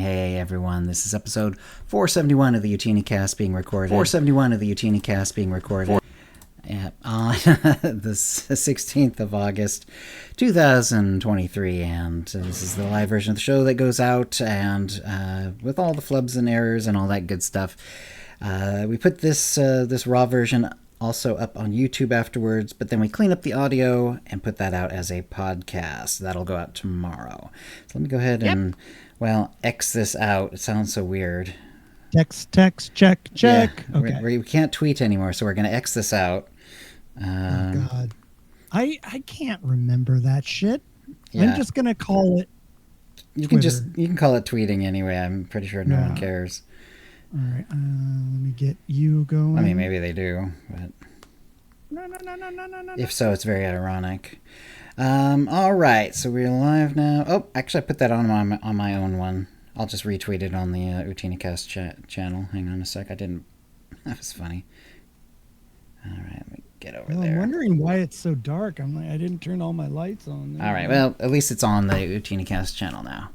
Hey everyone, this is episode 471 of the OotiniCast being recorded. On the 16th of August, 2023, and this is the live version of the show that goes out, and with all the flubs and errors and all that good stuff. We put this raw version also up on YouTube afterwards, but then we clean up the audio and put that out as a podcast. That'll go out tomorrow. So let me go ahead and, X this out. It sounds so weird. Text, check. Yeah, Okay. We can't tweet anymore, so we're going to X this out. Oh, God. I can't remember that shit. Yeah. I'm just going to call it You Twitter. can call it tweeting anyway. I'm pretty sure no one cares. All right, let me get you going. I mean, maybe they do, but No. if so, it's very ironic. All right, so we're live now. Oh, actually, I put that on my own one. I'll just retweet it on the OotiniCast channel. Hang on a sec. I didn't. That was funny. All right, let me get over there. I'm wondering why it's so dark. I'm like, I didn't turn all my lights on. All right, well, at least it's on the OotiniCast channel now.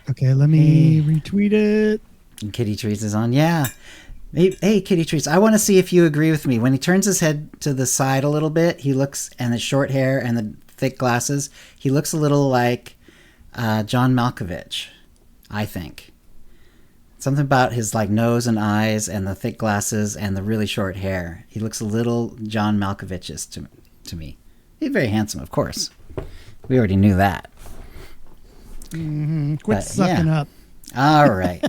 Okay, let me retweet it. And Kitty Treats is on. Yeah. Hey, Kitty Treats, I want to see if you agree with me. When he turns his head to the side a little bit, he looks, and the short hair and the thick glasses, he looks a little like John Malkovich, I think. Something about his like nose and eyes and the thick glasses and the really short hair. He looks a little John Malkovich to me. He's very handsome, of course. We already knew that. Quit sucking up. All right.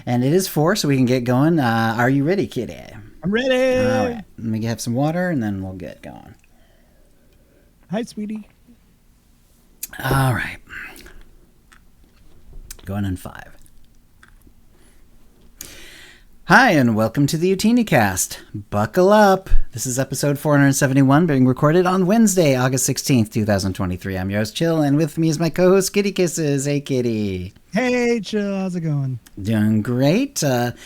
And it is 4, so we can get going. Are you ready, Kitty? I'm ready. All right. Let me have some water, and then we'll get going. Hi, sweetie. All right. Going in 5. Hi, and welcome to the OotiniCast. Buckle up. This is episode 471, being recorded on Wednesday, August 16th, 2023. I'm yours, Chill, and with me is my co-host, KittyKissz. Hey, Kitty. Hey, Chill. How's it going? Doing great. That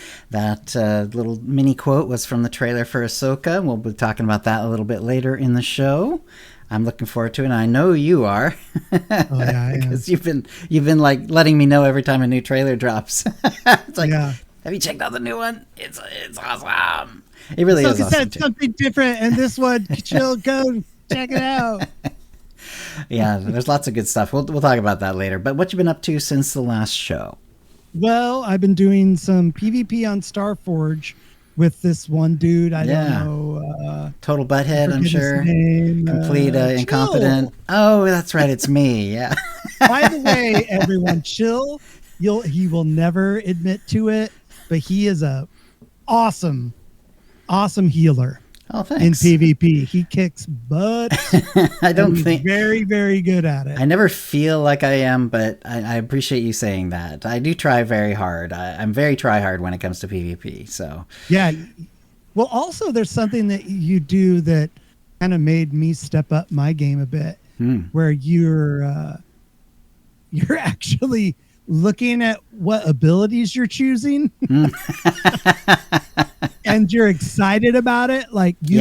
little mini quote was from the trailer for Ahsoka. We'll be talking about that a little bit later in the show. I'm looking forward to it, and I know you are. Oh, yeah, I am. Because you've been like letting me know every time a new trailer drops. It's like, have you checked out the new one? It's awesome. It really is awesome. Said something different, and this one, Chill, go check it out. Yeah, there's lots of good stuff. We'll talk about that later. But what you been up to since the last show? Well, I've been doing some PvP on Starforge with this one dude. I don't know. Total butthead, I'm sure. Name, Complete incompetent. Oh, that's right. It's me. Yeah. By the way, everyone, Chill. He will never admit to it, but he is a awesome healer. Oh, thanks. In PvP, he kicks butt. I don't think very, very good at it. I never feel like I am, but I appreciate you saying that. I do try very hard. I'm very try hard when it comes to PvP. So yeah. Well, also there's something that you do that kind of made me step up my game a bit, where you're actually looking at what abilities you're choosing. And you're excited about it. Like you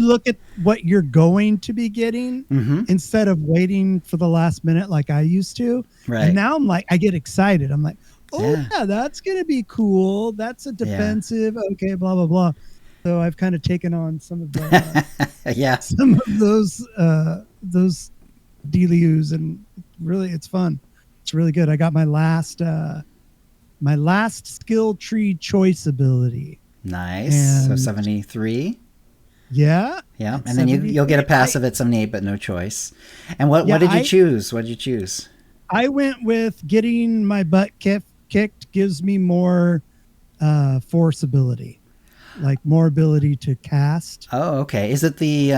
look at what you're going to be getting instead of waiting for the last minute like I used to. Right. And now I'm like, I get excited. I'm like, yeah, that's going to be cool. That's a defensive. Okay, blah, blah, blah. So I've kind of taken on some of the, some of those dealios, and really it's fun. It's really good. I got my last skill tree choice ability. Nice. So 73. Yeah. Yeah. And then you'll get a passive at 78, but no choice. And what did you choose? What did you choose? I went with getting my butt kicked gives me more force ability. Like more ability to cast. Oh, okay. Is it the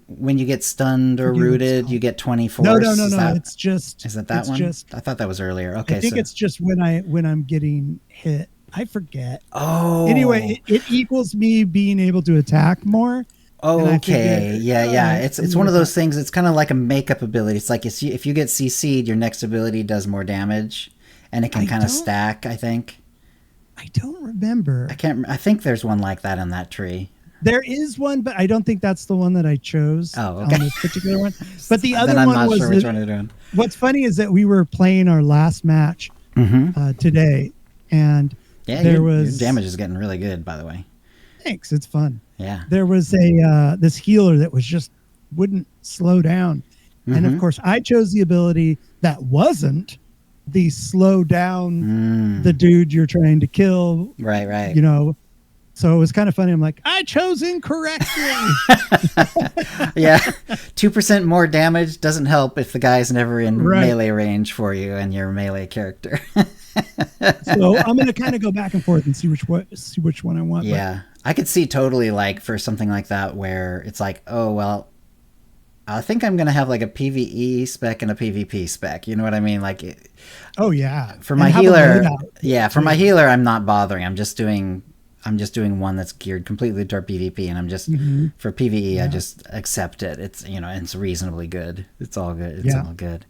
when you get stunned or rooted, you get 20 force? No. It's just. Is it that one? I thought that was earlier. Okay. I think it's just when I'm getting hit. I forget. Oh. Anyway, it equals me being able to attack more. Oh, okay. Yeah. It's one of those things. It's kind of like a makeup ability. It's like if you get CC'd, your next ability does more damage, and it can kind of stack, I think. I don't remember. I think there's one like that in that tree. There is one, but I don't think that's the one that I chose. Oh, okay. On this particular one. But the other then I'm one not was sure which one you're doing. What's funny is that we were playing our last match today, and Yeah, your damage is getting really good, by the way. Thanks, it's fun. Yeah. There was this healer that wouldn't slow down, and of course I chose the ability that wasn't the slow down the dude you're trying to kill. Right. You know, so it was kind of funny. I'm like, I chose incorrectly. Yeah, 2% more damage doesn't help if the guy's never in melee range for you and your melee character. So I'm gonna kind of go back and forth and see which one I want. Yeah, I could see totally like for something like that where it's like, oh well, I think I'm gonna have like a PvE spec and a PvP spec. You know what I mean? Like, oh yeah, for my healer, for my healer, I'm not bothering. I'm just doing one that's geared completely toward PvP, and I'm just for PvE, I just accept it. It's it's reasonably good. It's all good. It's all good.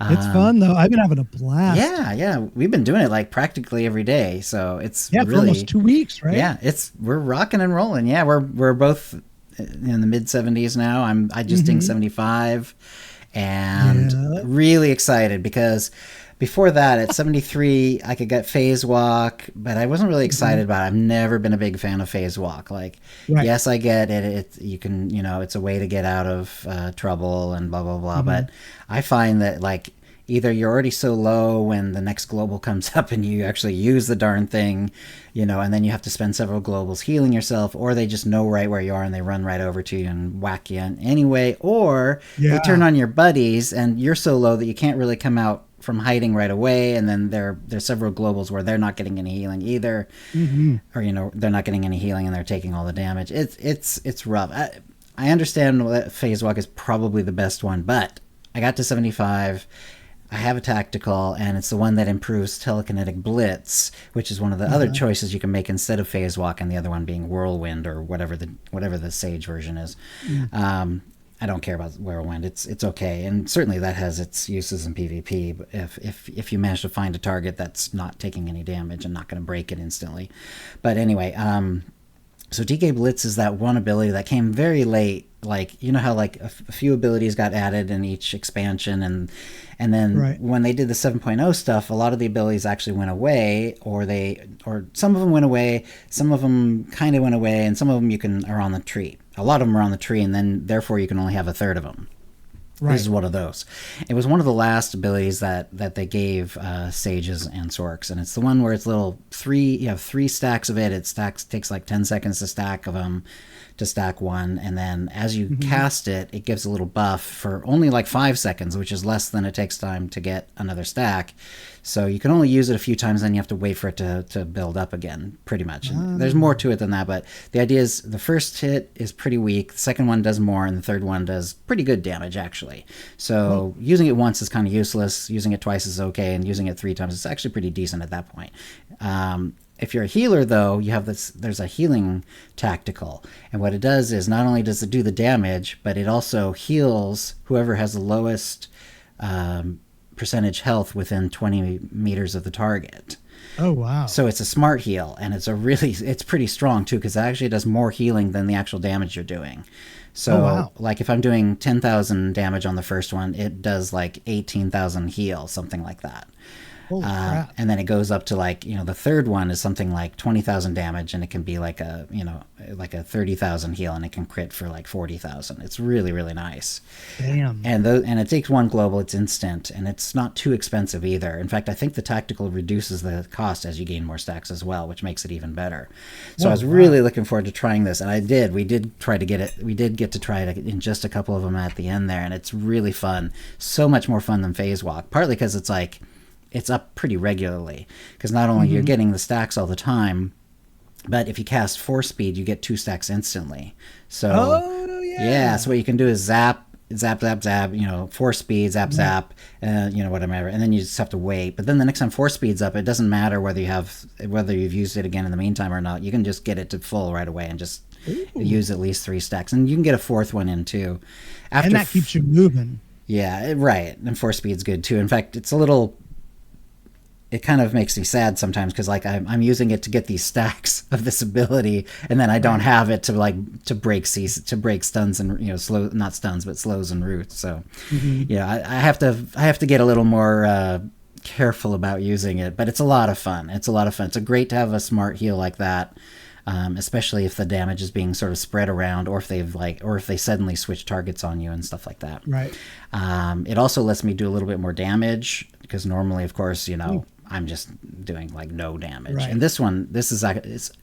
It's fun though. I've been having a blast. Yeah. We've been doing it like practically every day, so it's for almost 2 weeks, right? Yeah, we're rocking and rolling. Yeah, we're both in the mid 70s now. I just dinged 75, and really excited because before that at 73 I could get phase walk, but I wasn't really excited about it. I've never been a big fan of phase walk. Like, yes, I get it. You can, it's a way to get out of trouble and blah blah blah. But I find that like either you're already so low when the next global comes up and you actually use the darn thing, and then you have to spend several globals healing yourself, or they just know right where you are and they run right over to you and whack you in anyway, or they turn on your buddies and you're so low that you can't really come out from hiding right away, and then there's several globals where they're not getting any healing either, or they're not getting any healing and they're taking all the damage. It's rough. I understand that phase walk is probably the best one, but I got to 75. I have a tactical, and it's the one that improves telekinetic blitz, which is one of the other choices you can make instead of phase walk, and the other one being whirlwind or whatever the sage version is. I don't care about whirlwind. It's okay, and certainly that has its uses in PvP. But if you manage to find a target that's not taking any damage and not going to break it instantly. But anyway, so DK Blitz is that one ability that came very late. Like, how like a few abilities got added in each expansion, and then when they did the 7.0 stuff, a lot of the abilities actually went away, or some of them went away, some of them kind of went away, and some of them are on the tree. A lot of them are on the tree, and then therefore you can only have a third of them. This is one of those. It was one of the last abilities that they gave sages and sorks, and it's the one where it's you have 3 stacks of it. It takes like 10 seconds to stack of them, to stack one, and then as you cast it gives a little buff for only like 5 seconds, which is less than it takes time to get another stack. So you can only use it a few times, then you have to wait for it to build up again, pretty much. There's more to it than that, but the idea is the first hit is pretty weak, the second one does more, and the third one does pretty good damage, actually. So using it once is kind of useless, using it twice is okay, and using it 3 times is actually pretty decent at that point. If you're a healer, though, you have there's a healing tactical, and what it does is not only does it do the damage, but it also heals whoever has the lowest percentage health within 20 meters of the target. Oh wow. So it's a smart heal, and it's pretty strong too, because it actually does more healing than the actual damage you're doing. So like if I'm doing 10,000 damage on the first one, it does like 18,000 heal, something like that. And then it goes up to like, the third one is something like 20,000 damage, and it can be like a 30,000 heal, and it can crit for like 40,000. It's really, really nice. Damn. And it takes 1 global. It's instant, and it's not too expensive either. In fact, I think the tactical reduces the cost as you gain more stacks as well, which makes it even better. So I was really looking forward to trying this, and I did. We did try to get it. We did get to try it in just a couple of them at the end there, and it's really fun. So much more fun than phase walk, partly because it's like, it's up pretty regularly, because not only you're getting the stacks all the time, but if you cast force speed, you get 2 stacks instantly. So so what you can do is zap, force speed, zap, whatever, and then you just have to wait. But then the next time force speed's up, it doesn't matter whether you've used it again in the meantime or not. You can just get it to full right away and just use at least 3 stacks, and you can get a 4th one in too. And that keeps you moving. Yeah, right. And force speed's good too. In fact, it kind of makes me sad sometimes, because like I'm using it to get these stacks of this ability, and then I don't have it to break stuns and slow, not stuns but slows and roots. So I have to get a little more careful about using it, but it's a lot of fun. It's great to have a smart heal like that, especially if the damage is being sort of spread around, or if they suddenly switch targets on you and stuff like that. Right. It also lets me do a little bit more damage, because normally, of course, I'm just doing like no damage. Right. And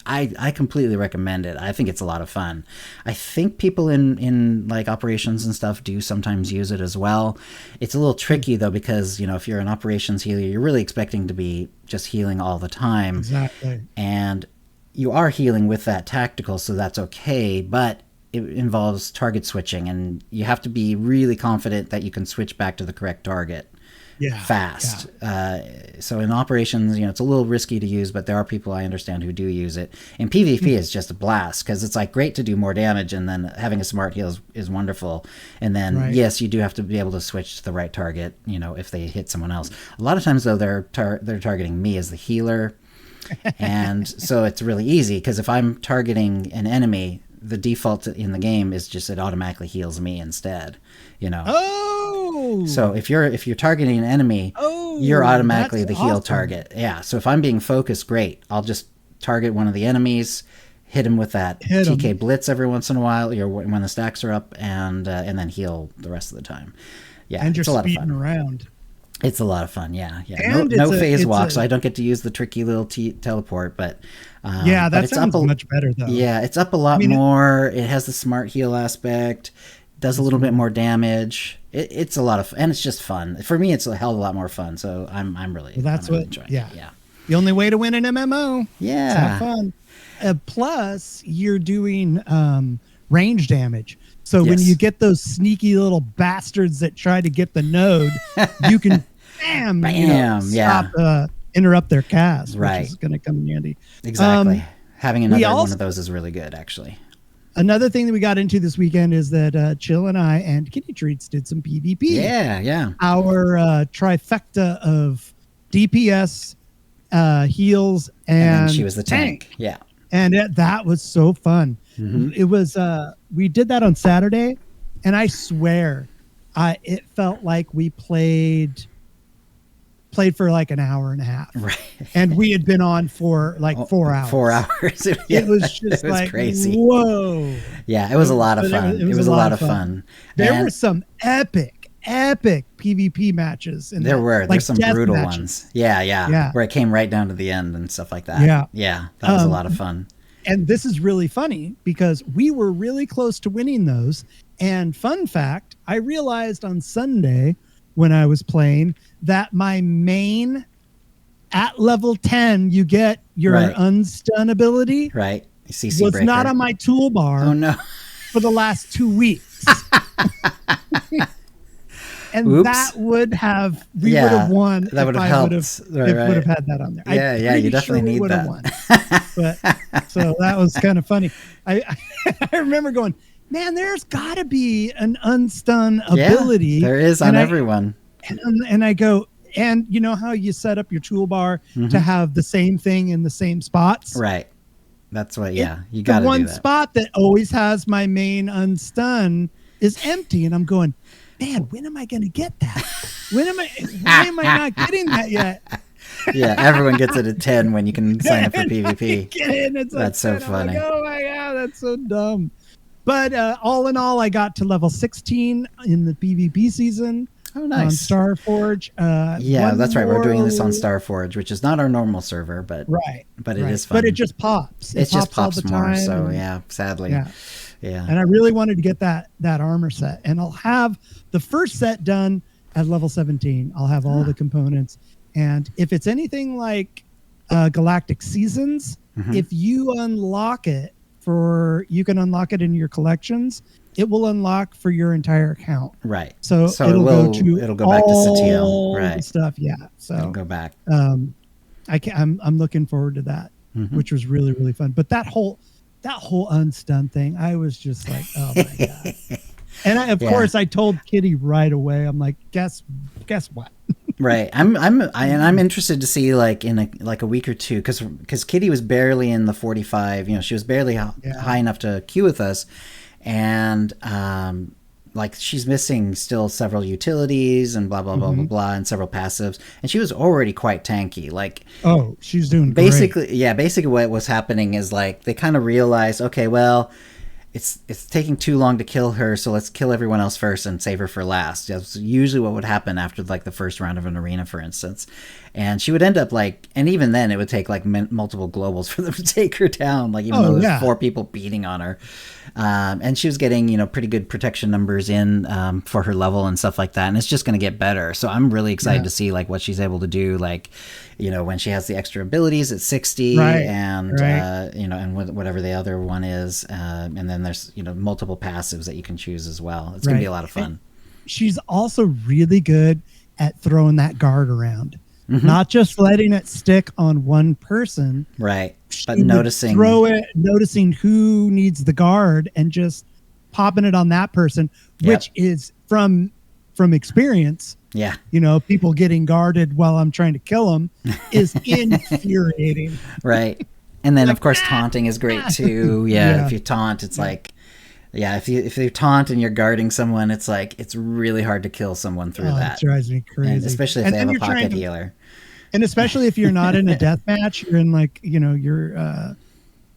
I completely recommend it. I think it's a lot of fun. I think people in like operations and stuff do sometimes use it as well. It's a little tricky though, because if you're an operations healer, you're really expecting to be just healing all the time. Exactly. And you are healing with that tactical, so that's okay, but it involves target switching, and you have to be really confident that you can switch back to the correct target. Fast. So in operations, it's a little risky to use, but there are people I understand who do use it. In PvP, it's just a blast, because it's like great to do more damage, and then having a smart heal is wonderful. And then yes, you do have to be able to switch to the right target, if they hit someone else. A lot of times though, they're targeting me as the healer, and so it's really easy, because if I'm targeting an enemy, the default in the game is just it automatically heals me instead. So if you're targeting an enemy, you're automatically the heal target. Yeah. So if I'm being focused, great. I'll just target one of the enemies, hit him with that TK blitz every once in a while, when the stacks are up, and then heal the rest of the time. Yeah, and it's you're a lot of speeding fun. Around. It's a lot of fun. Yeah. And no phase walk, so I don't get to use the tricky little teleport, but that sounds much better though. Yeah, it's up a lot more. It has the smart heal aspect. Does a little bit more damage. It's a lot of fun, and it's just fun. For me, it's a hell of a lot more fun. So I'm really enjoying it. Yeah. The only way to win an MMO. Yeah. To have fun. Plus, you're doing range damage. So when you get those sneaky little bastards that try to get the node, you can interrupt their cast, which is going to come in handy. Exactly. Having another one of those is really good, actually. Another thing that we got into this weekend is that Chill and I and Kitty Treats did some PvP. Yeah. Our trifecta of DPS, heals, and she was the tank. Yeah. And that was so fun. Mm-hmm. It was, we did that on Saturday, and I swear, it felt like we played for like an hour and a half. Right. And we had been on for like 4 hours. 4 hours. It was just like crazy. Whoa. Yeah, it was a lot of fun. It was a lot of fun. There were some epic PvP matches. There's some brutal ones. Yeah. Where it came right down to the end and stuff like that. Yeah. That was a lot of fun. And this is really funny because we were really close to winning those. And fun fact, I realized on Sunday when I was playing that my main at level 10, you get your unstun ability. Right. CC was breaker. not on my toolbar. Oh no. For the last 2 weeks. And Oops. we would have won. That would have helped. If would have had that on there. Yeah, you definitely need that. Won. But so that was kind of funny. I remember going, man, there's got to be an unstun ability. There is on everyone. And I go, and you know how you set up your toolbar to have the same thing in the same spots? Right. That's what, you got to do that. The one spot that always has my main unstun is empty. And I'm going, man, when am I going to get that? Why am I not getting that yet? Yeah, everyone gets it at 10 when you can sign up for PvP. That's so funny. Like, oh my God, that's so dumb. But all in all, I got to level 16 in the PvP season. Oh, nice. On Starforge. That's right. We're doing this on Starforge, which is not our normal server, but it is fun. But it just pops. It just pops more. So sadly. Yeah. And I really wanted to get that armor set, and I'll have the first set done at level 17. I'll have all the components, and if it's anything like Galactic Seasons, if you unlock it you can unlock it in your collections. It will unlock for your entire account. Right. So it'll go back to Satele. Right. Stuff. Yeah. So it'll go back. I'm looking forward to that, which was really, really fun. But that whole unstun thing, I was just like, oh my God. And of course I told Kitty right away. I'm like, guess what? Right. I'm interested to see like in a week or two, because Kitty was barely in the 45. She was barely high enough to queue with us, and like she's missing still several utilities and blah blah blah blah blah and several passives, and she was already quite tanky. Like, oh, she's doing basically great. Basically what was happening is like they kind of realized, okay, well, it's taking too long to kill her, so let's kill everyone else first and save her for last. That's usually what would happen after like the first round of an arena, for instance. And she would end up like, and even then it would take like multiple globals for them to take her down, like even though there's 4 people beating on her. And she was getting, you know, pretty good protection numbers in for her level and stuff like that, and it's just going to get better. So I'm really excited to see like what she's able to do, like, you know, when she has the extra abilities at 60 and you know, and whatever the other one is, and then there's, you know, multiple passives that you can choose as well. It's gonna be a lot of fun. And she's also really good at throwing that guard around, not just letting it stick on one person, right? But noticing who needs the guard and just popping it on that person, which is from experience. Yeah. You know, people getting guarded while I'm trying to kill them is infuriating. Right. And then, of course, taunting is great, too. Yeah. If you taunt, it's like, if you taunt and you're guarding someone, it's like, it's really hard to kill someone through that. It drives me crazy. And especially if they have a pocket healer. And especially if you're not in a death match, you're in like, you know, you're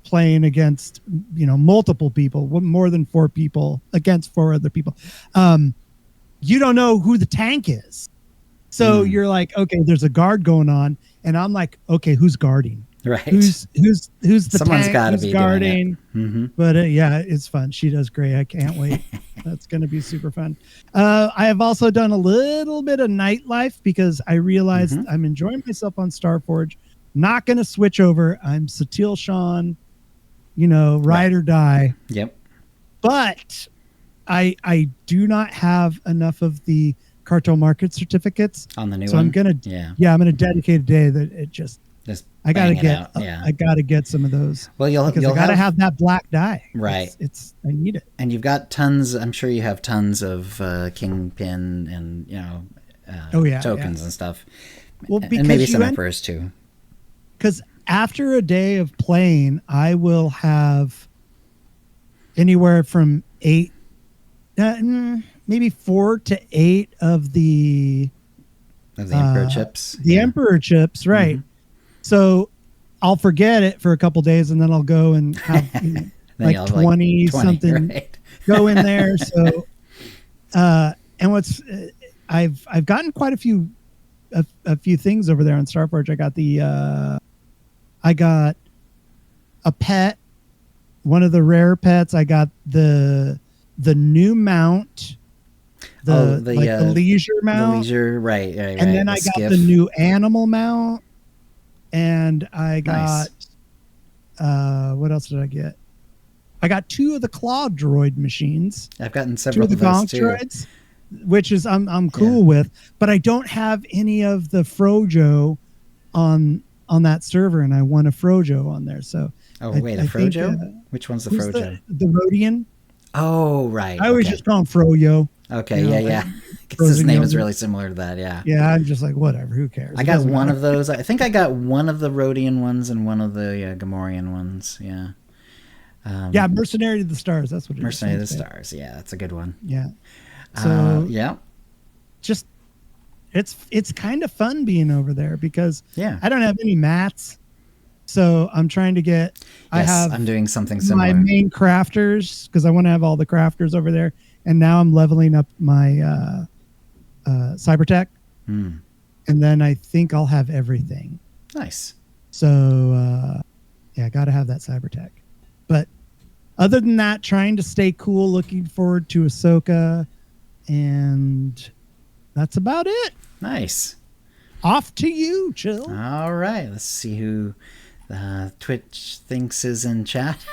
playing against, you know, multiple people, more than 4 people against 4 other people. You don't know who the tank is. So you're like, okay, there's a guard going on. And I'm like, okay, who's guarding? Right. Who's the Someone's tank? gotta Who's be guarding? Doing it. But yeah, it's fun. She does great. I can't wait. That's going to be super fun. I have also done a little bit of nightlife because I realized I'm enjoying myself on Starforge. Not going to switch over. I'm Satil Sean, you know, ride or die. Yep. But I do not have enough of the cartel market certificates on the new so one. I'm gonna I'm gonna dedicate a day that it just I gotta get some of those. Well, you'll gotta have that black die. Right. It's I need it. And you've got tons. I'm sure you have tons of Kingpin and, you know, tokens and stuff. Well, because and maybe some emperors too. Because after a day of playing, I will have anywhere from 8. Maybe 4 to 8 of the Emperor chips. The Emperor chips, right? So I'll forget it for a couple days, and then I'll go and have like 20 something go in there. So, and what's I've gotten quite a few things over there on Starforge. I got a pet, one of the rare pets. I got the new mount, the leisure mount. The leisure, right. And then I got the new animal mount, and I got what else did I get? I got 2 of the claw droid machines. I've gotten several 2 of the those gonk droids, which is I'm cool with, but I don't have any of the Frojo on that server, and I want a Frojo on there. So a Frojo? Which one's the Frojo? The Rodian. Oh, right. I always just call him Froyo. Okay, because his name is really similar to that, Yeah, I'm just like, whatever, who cares? I got one of those. I think I got one of the Rodian ones and one of the Gamorrean ones, Mercenary to the Stars, that's what it is. Mercenary to the Stars, that's a good one. Yeah. So, just, it's kind of fun being over there because I don't have any mats. So I'm trying to get. I'm doing something similar. My main crafters, because I want to have all the crafters over there, and now I'm leveling up my Cybertech, and then I think I'll have everything. Nice. So I got to have that Cybertech. But other than that, trying to stay cool, looking forward to Ahsoka, and that's about it. Nice. Off to you, Chill. All right. Let's see who Twitch thinks is in chat.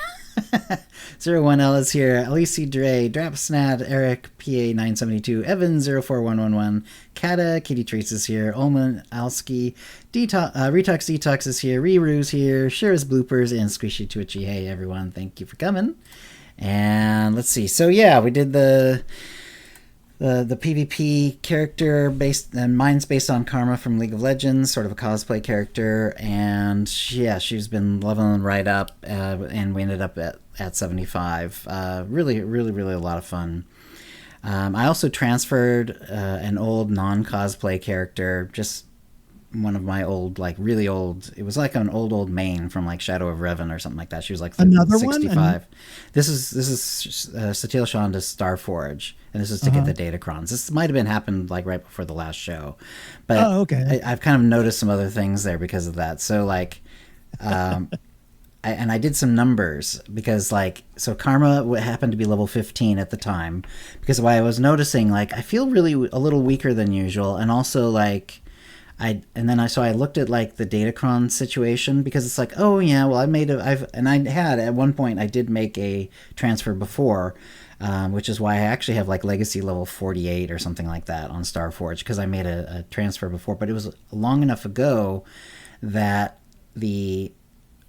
01L is here. Alicia Dre, Drapsnad, Eric, PA972, Evan 04111, Kata, Kitty Treats is here, Omen, Alski, Retox Detox is here, Riru's here, Shira's Bloopers, and Squishy Twitchy. Hey everyone, thank you for coming. And let's see. So we did the PvP character based, and mine's based on Karma from League of Legends, sort of a cosplay character, and she's been leveling right up, and we ended up at 75. Really a lot of fun. I also transferred an old non-cosplay character, just one of my old, like really old. It was like an old main from like Shadow of Revan or something like that. She was like another 65. This is Satil Shanda's Starforge, and this is to get the Datacrons. This might have been happened like right before the last show, but I've kind of noticed some other things there because of that. So like, I did some numbers because like, so Karma happened to be level 15 at the time, because why I was noticing like I feel really a little weaker than usual, and also like. I looked at like the Datacron situation, because it's like, oh yeah, well I had at one point I did make a transfer before, which is why I actually have like legacy level 48 or something like that on Starforge, because I made a transfer before, but it was long enough ago that the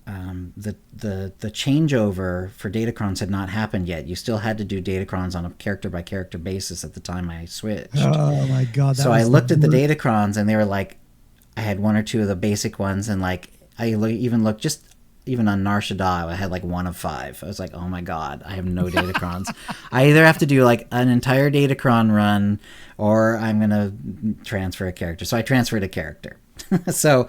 changeover for Datacrons had not happened yet. You still had to do Datacrons on a character by character basis at the time I switched. Oh my god! So I looked at the Datacrons, and they were like, I had one or two of the basic ones, and like even on Nar Shaddaa, I had like 1 of 5. I was like, oh my god, I have no Datacrons. I either have to do like an entire Datacron run, or I'm gonna transfer a character. So I transferred a character. So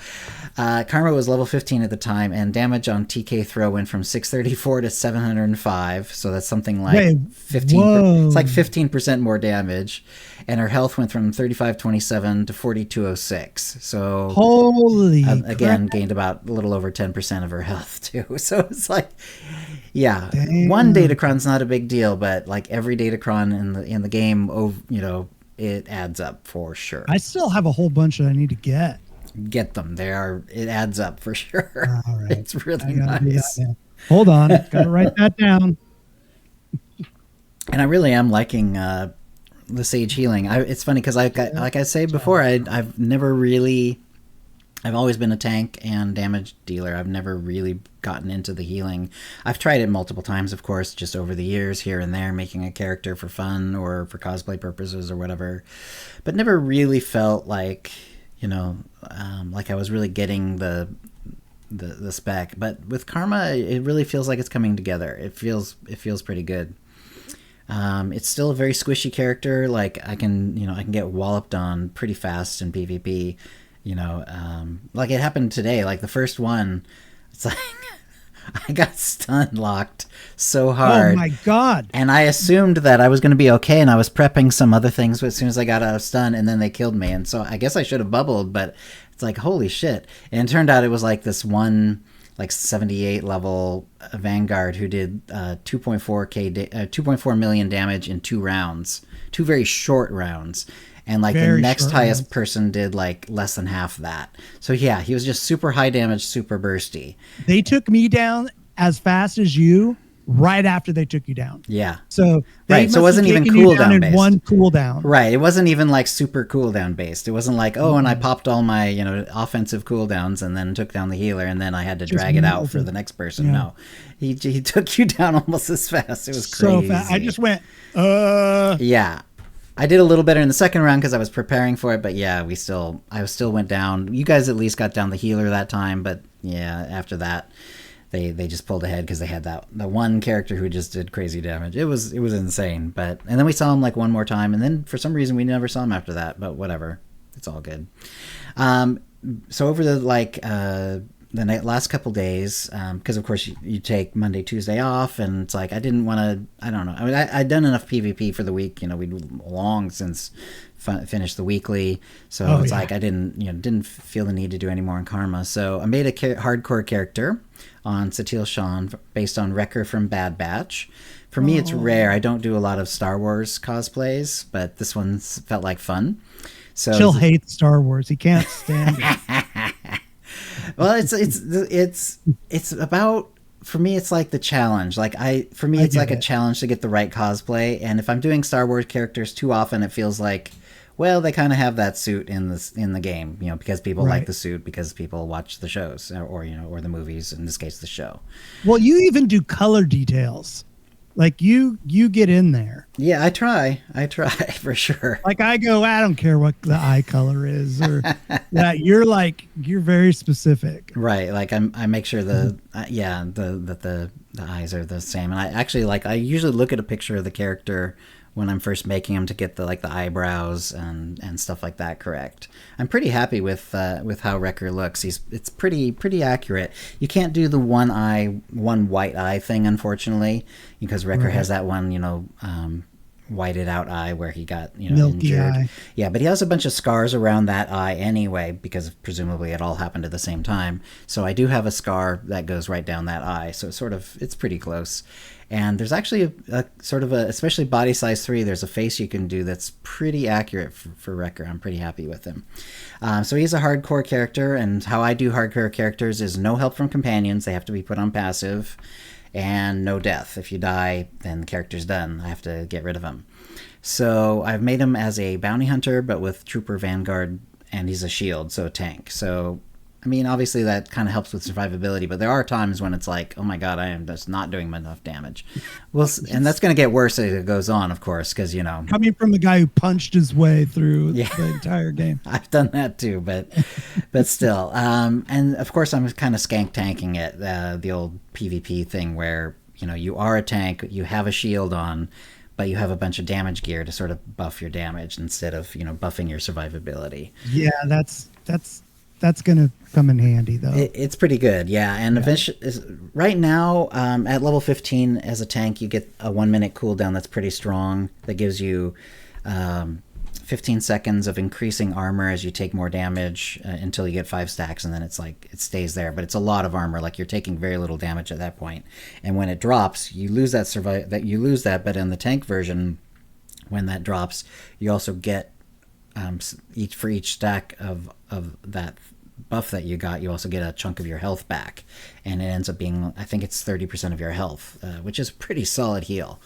Karma was level 15 at the time, and damage on TK throw went from 634 to 705. So that's something like 15. It's like 15% more damage, and her health went from 3527 to 4206. So holy again, gained about a little over 10% of her health too. So it's like, yeah, damn. One Datacron's not a big deal, but like every Datacron in the game, it adds up for sure. I still have a whole bunch that I need to get. Get them. It adds up for sure. All right. It's really nice. Hold on. Gotta write that down. And I really am liking the Sage healing. It's funny because like I say before, I've always been a tank and damage dealer. I've never really gotten into the healing. I've tried it multiple times, of course, just over the years, here and there, making a character for fun or for cosplay purposes or whatever, but never really felt like, like I was really getting the spec. But with Karma, it really feels like it's coming together. It feels pretty good. It's still a very squishy character. Like I can get walloped on pretty fast in PvP. Like it happened today. Like the first one, it's like I got stun locked so hard. Oh my god! And I assumed that I was going to be okay, and I was prepping some other things as soon as I got out of stun, and then they killed me. And so I guess I should have bubbled, but it's like, holy shit! And it turned out it was like this one, like 78 level Vanguard who did 2.4 million damage in 2 rounds, 2 very short rounds. And like the next highest person did like less than half that. So yeah, he was just super high damage, super bursty. They took me down as fast as you right after they took you down. Yeah. So right. So it wasn't even cooldown based. One cooldown. Right. It wasn't even like super cooldown based. It wasn't like, and I popped all my offensive cooldowns and then took down the healer, and then I had to drag it out for the next person. Yeah. No, he took you down almost as fast. It was crazy. So fast. I just went. Yeah. I did a little better in the second round because I was preparing for it, but yeah, I still went down. You guys at least got down the healer that time, but yeah, after that, they just pulled ahead because they had the one character who just did crazy damage. It was insane. And then we saw him like one more time, and then for some reason we never saw him after that. But whatever, it's all good. So over the last couple days, because of course you take Monday, Tuesday off, and it's like I didn't want to. I don't know. I mean, I'd done enough PvP for the week. We'd long since finished the weekly, so like I didn't feel the need to do any more in Karma. So I made a hardcore character on Satil Shan based on Wrecker from Bad Batch. For me, it's rare. I don't do a lot of Star Wars cosplays, but this one felt like fun. So Chill hates Star Wars. He can't stand it. Well, it's about, for me, it's like the challenge. Like it's like a challenge to get the right cosplay. And if I'm doing Star Wars characters too often, it feels like, well, they kind of have that suit in the game, because people like the suit, because people watch the shows or the movies, in this case, the show. Well, you even do color details. Like you get in there. Yeah, I try for sure. Like I don't care what the eye color is, or that you're very specific. Right. Like I make sure that the eyes are the same. And I actually I usually look at a picture of the character when I'm first making him to get the eyebrows and stuff like that correct. I'm pretty happy with how Wrecker looks. It's pretty accurate. You can't do the one white eye thing, unfortunately, because Wrecker has that one, whited out eye where he got milky injured. Eye. Yeah, but he has a bunch of scars around that eye anyway, because presumably it all happened at the same time. So I do have a scar that goes right down that eye. So it's pretty close. And there's actually a sort of especially body size 3, there's a face you can do that's pretty accurate for Wrecker. I'm pretty happy with him. So he's a hardcore character, and how I do hardcore characters is no help from companions. They have to be put on passive, and no death. If you die, then the character's done. I have to get rid of him. So I've made him as a bounty hunter, but with Trooper Vanguard, and he's a shield, so a tank. So, I mean, obviously that kind of helps with survivability, but there are times when it's like, oh my god, I am just not doing enough damage. Well, and that's going to get worse as it goes on, of course, because, Coming from the guy who punched his way through the entire game. I've done that too, but still. And, of course, I'm kind of skank tanking it, the old PvP thing where, you are a tank, you have a shield on, but you have a bunch of damage gear to sort of buff your damage instead of, buffing your survivability. Yeah, that's going to come in handy, though. It's pretty good, yeah. And eventually, right now, at level 15 as a tank, you get a 1 minute cooldown that's pretty strong. That gives you 15 seconds of increasing armor as you take more damage until you get 5 stacks, and then it's like it stays there. But it's a lot of armor. Like, you're taking very little damage at that point. And when it drops, you lose that. But in the tank version, when that drops, you also get for each stack of that buff that you got, you also get a chunk of your health back, and it ends up being, I think it's 30% of your health, which is a pretty solid heal.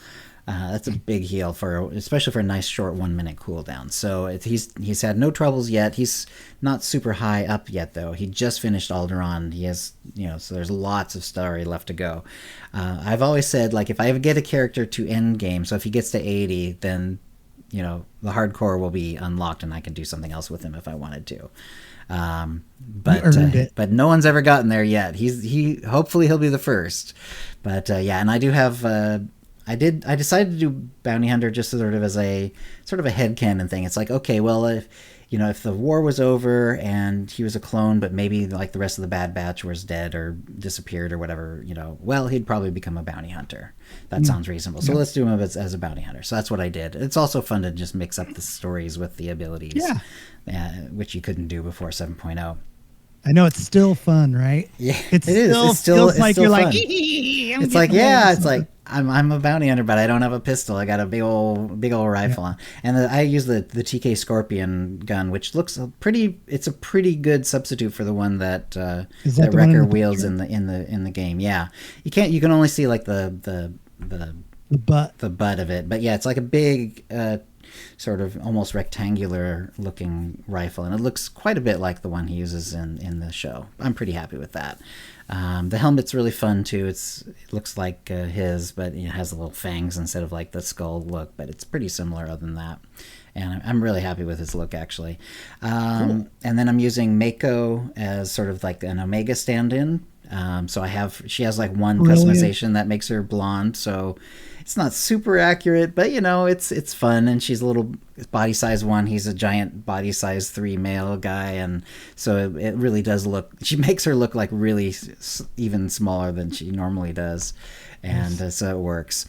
That's a big heal especially for a nice short 1 minute cooldown. So he's had no troubles yet. He's not super high up yet, though. He just finished Alderaan. He has, so there's lots of story left to go. I've always said, like, if I ever get a character to end game, so if he gets to 80, then the hardcore will be unlocked, and I can do something else with him if I wanted to. But no one's ever gotten there yet. Hopefully he'll be the first. But and I do have. I decided to do bounty hunter just sort of as a headcanon thing. It's like, okay, well, if the war was over and he was a clone, but maybe like the rest of the Bad Batch was dead or disappeared or whatever, well, he'd probably become a bounty hunter. That sounds reasonable. So let's do him as a bounty hunter. So that's what I did. It's also fun to just mix up the stories with the abilities, which you couldn't do before 7.0. I know, it's still fun, right? Yeah, it is. It's still like you're fun. Like, it's like, it's like I'm a bounty hunter, but I don't have a pistol. I got a big old rifle on, and I use the TK Scorpion gun, which looks it's a pretty good substitute for the one that Wrecker wields in the game. Yeah, you can only see like the butt of it, but yeah, it's like a big sort of almost rectangular looking rifle, and it looks quite a bit like the one he uses in the show. I'm pretty happy with that. The helmet's really fun too. It looks like his, but it has the little fangs instead of like the skull look, but it's pretty similar other than that. And I'm really happy with his look, actually. Cool. And then I'm using Mako as sort of like an Omega stand-in. So she has like one customization that makes her blonde, so it's not super accurate, but it's fun, and she's a little body size 1. He's a giant body size 3 male guy, and so it really does she makes her look like really even smaller than she normally does, and so it works.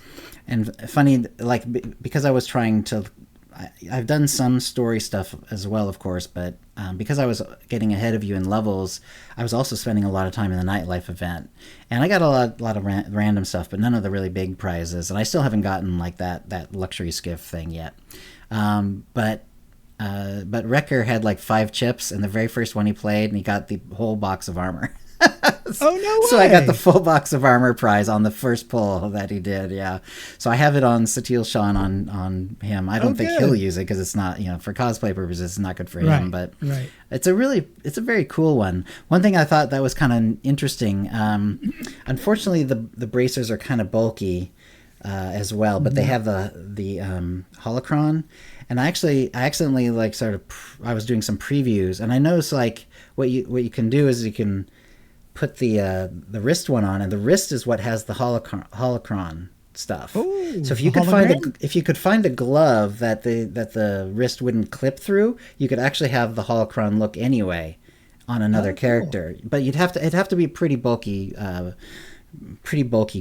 And funny, like, because I was trying to, I've done some story stuff as well, of course, but because I was getting ahead of you in levels, I was also spending a lot of time in the nightlife event, and I got a lot of random stuff, but none of the really big prizes, and I still haven't gotten like that luxury skiff thing yet. But Wrecker had like 5 chips, and the very first one he played, and he got the whole box of armor. Oh, no way. So I got the full box of armor prize on the first pull that he did, yeah. So I have it on Satil Shan on him. I don't think he'll use it because it's not, for cosplay purposes, it's not good for him. But it's a very cool one. One thing I thought that was kind of interesting, unfortunately the bracers are kind of bulky as well, but they have the holocron. And I accidentally I was doing some previews, and I noticed like what you can do is you can put the wrist one on, and the wrist is what has the holocron stuff. Oh, so if you could find a glove that the wrist wouldn't clip through, you could actually have the holocron look anyway on another character. But it'd have to be pretty bulky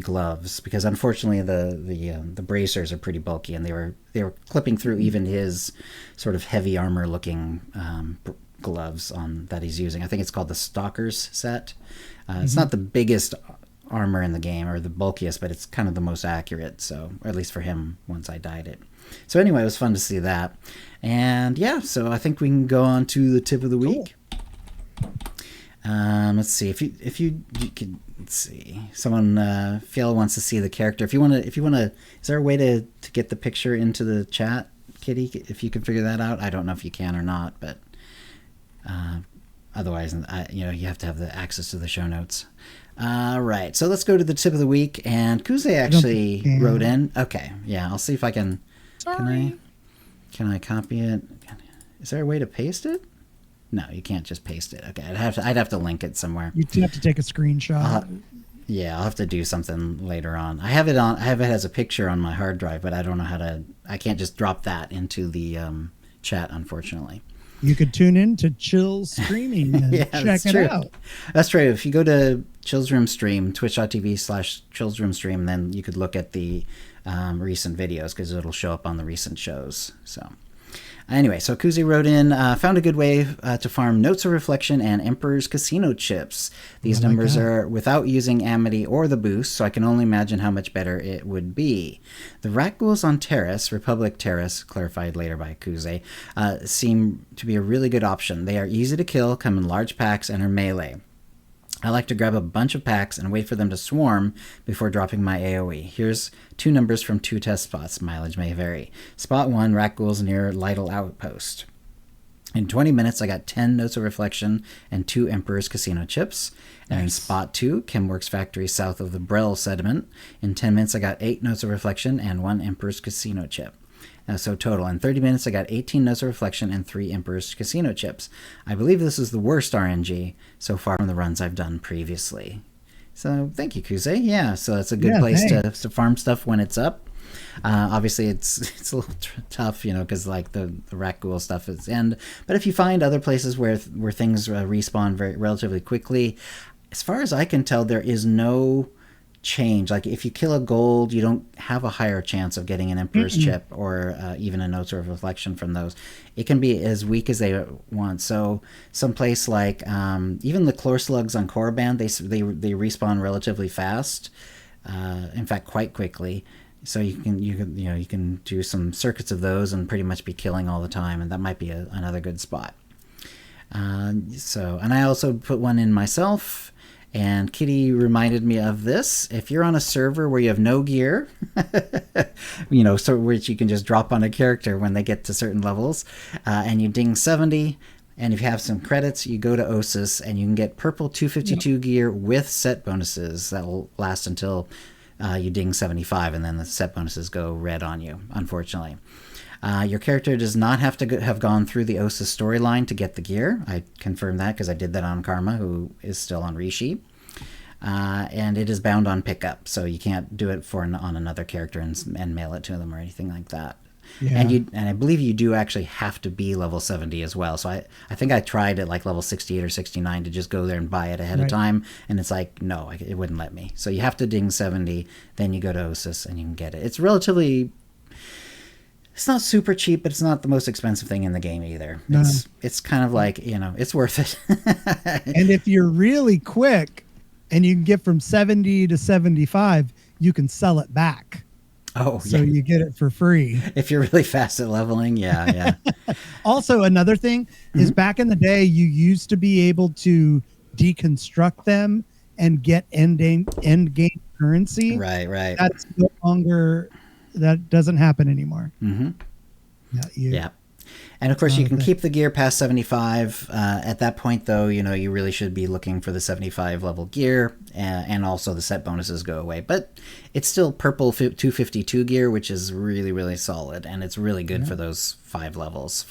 gloves, because unfortunately the bracers are pretty bulky, and they were clipping through even his sort of heavy armor looking gloves that he's using. I think it's called the Stalker's set. It's not the biggest armor in the game or the bulkiest, but it's kind of the most accurate, so, or at least for him once I dyed it. So anyway, it was fun to see that. And yeah, so I think we can go on to the tip of the week. Let's see, if you could, let's see, someone Phil wants to see the character. If you want to, is there a way to get the picture into the chat, Kitty, if you can figure that out? I don't know if you can or not, but otherwise, you have to have the access to the show notes. Right, so let's go to the tip of the week, and Kuze actually wrote in. Okay, yeah, I'll see if I can. Sorry. Can I copy it? Is there a way to paste it? No, you can't just paste it. Okay, I'd have to link it somewhere. You'd have to take a screenshot. Yeah, I'll have to do something later on. I have it as a picture on my hard drive, but I don't know how to. I can't just drop that into the chat, unfortunately. You could tune in to Chill's streaming and check it out. That's true. If you go to Chill's Room Stream, twitch.tv/Chill's Room Stream, then you could look at the recent videos, because it'll show up on the recent shows. So anyway, so Kuzi wrote in, found a good way to farm Notes of Reflection and Emperor's Casino chips. These numbers are without using Amity or the boost, so I can only imagine how much better it would be. The rat ghouls on Terrace, Republic Terrace, clarified later by Kuze, seem to be a really good option. They are easy to kill, come in large packs, and are melee. I like to grab a bunch of packs and wait for them to swarm before dropping my AoE. Here's 2 numbers from 2 test spots. Mileage may vary. Spot 1, rat ghouls near Lytle Outpost. In 20 minutes, I got 10 Notes of Reflection and 2 Emperor's Casino chips. And in Spot 2, Chemworks Factory south of the Brell Sediment. In 10 minutes, I got 8 Notes of Reflection and 1 Emperor's Casino chip. So total, in 30 minutes, I got 18 Notes of Reflection and 3 Emperor's Casino chips. I believe this is the worst RNG so far from the runs I've done previously. So thank you, Kuze. Yeah, so it's a good place to farm stuff when it's up. Obviously, it's a little tough, because like the rat ghoul stuff is end. But if you find other places where things respawn relatively quickly, as far as I can tell, there is no change. Like if you kill a gold, you don't have a higher chance of getting an Emperor's chip or even a Notes of Reflection from those. It can be as weak as they want. So someplace like even the chlor slugs on Korriban, they respawn relatively fast. In fact, quite quickly. So you can do some circuits of those and pretty much be killing all the time, and that might be another good spot. And I also put one in myself. And Kitty reminded me of this. If you're on a server where you have no gear, so which you can just drop on a character when they get to certain levels, and you ding 70, and if you have some credits, you go to Osis, and you can get purple 252 gear with set bonuses that will last until you ding 75, and then the set bonuses go red on you, unfortunately. Your character does not have to have gone through the Osa storyline to get the gear. I confirmed that because I did that on Karma, who is still on Rishi. And it is bound on pickup, so you can't do it on another character and mail it to them or anything like that. Yeah. And I believe you do actually have to be level 70 as well. So I think I tried at like level 68 or 69 to just go there and buy it ahead of time, and it's like, no, it wouldn't let me. So you have to ding 70, then you go to Osis and you can get it. It's relatively... It's not super cheap, but it's not the most expensive thing in the game either. No. It's kind of like, it's worth it. And if you're really quick and you can get from 70 to 75, you can sell it back. Oh, so you get it for free. If you're really fast at leveling, yeah. Also, another thing is back in the day, you used to be able to deconstruct them and get end game currency. Right. That's no longer... That doesn't happen anymore. Mm-hmm. Yeah. And of course, you can keep the gear past 75. At that point, though, you really should be looking for the 75 level gear, and also the set bonuses go away. But it's still purple 252 gear, which is really, really solid, and it's really good for those 5 levels.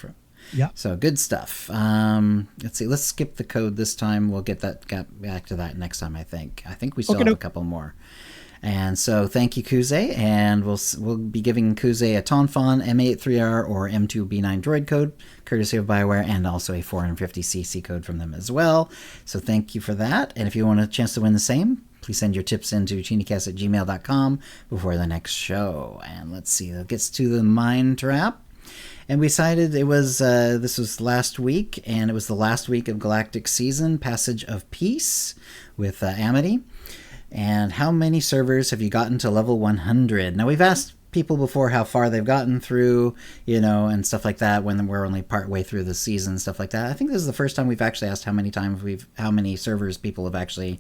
So good stuff. Let's see. Let's skip the code this time. We'll get back to that next time. I think we still have a couple more. And so thank you, Kuze, and we'll be giving Kuze a Tonfon M83R or M2B9 droid code, courtesy of BioWare, and also a 450cc code from them as well. So thank you for that. And if you want a chance to win the same, please send your tips into OotiniCast@gmail.com before the next show. And let's see, that gets to the Mind Trap. And we decided it was, this was last week, and it was the last week of Galactic Season, Passage of Peace with Amity. And how many servers have you gotten to level 100? Now, we've asked people before how far they've gotten through, and stuff like that when we're only part way through the season, stuff like that. I think this is the first time we've actually asked how many servers people have actually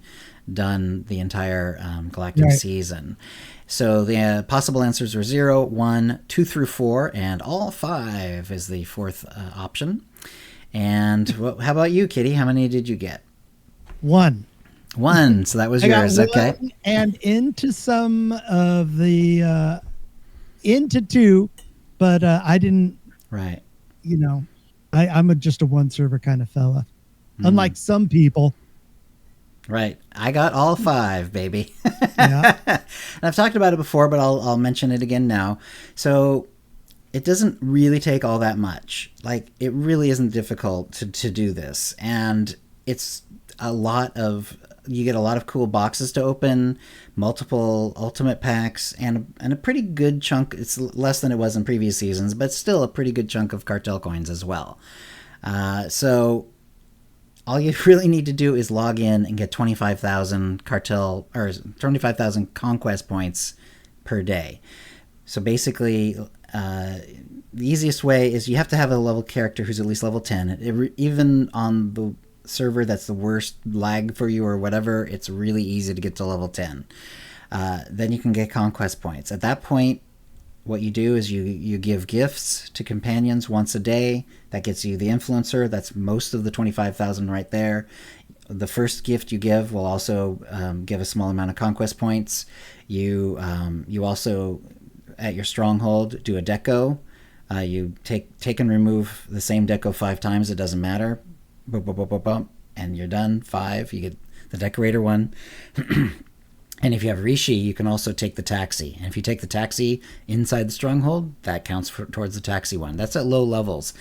done the entire Galactic season. So the possible answers were 0, 1, 2 through 4, and all 5 is the fourth option. And how about you, Kitty? How many did you get? 1. 1, so that was yours. Okay. And into some of the into 2, but I didn't. Right. I'm just a one server kind of fella, unlike some people. Right. I got all 5, baby. Yeah. And I've talked about it before, but I'll mention it again now. So it doesn't really take all that much. Like, it really isn't difficult to do this, and it's you get a lot of cool boxes to open, multiple ultimate packs, and a pretty good chunk. It's less than it was in previous seasons, but still a pretty good chunk of cartel coins as well. So all you really need to do is log in and get 25,000 cartel or 25,000 conquest points per day. So basically, the easiest way is you have to have a level character who's at least level 10. Even on the server that's the worst lag for you or whatever, it's really easy to get to level 10. Then you can get conquest points. At that point, what you do is you give gifts to companions once a day. That gets you the influencer. That's most of the 25,000 right there. The first gift you give will also give a small amount of conquest points. You also, at your stronghold, do a deco. You take and remove the same deco 5 times. It doesn't matter. Boop, boop, boop, boop, boop, and you're done. 5. You get the decorator one. And if you have Rishi, you can also take the taxi. And if you take the taxi inside the stronghold, that counts towards the taxi one. That's at low levels.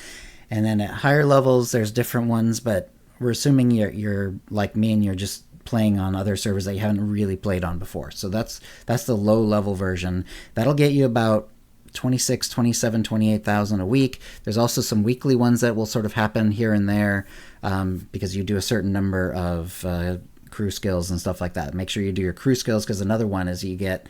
And then at higher levels, there's different ones, but we're assuming you're like me and you're just playing on other servers that you haven't really played on before. So that's the low level version. That'll get you about 26, 27, 28,000 a week. There's also some weekly ones that will sort of happen here and there because you do a certain number of crew skills and stuff like that. Make sure you do your crew skills, because another one is you get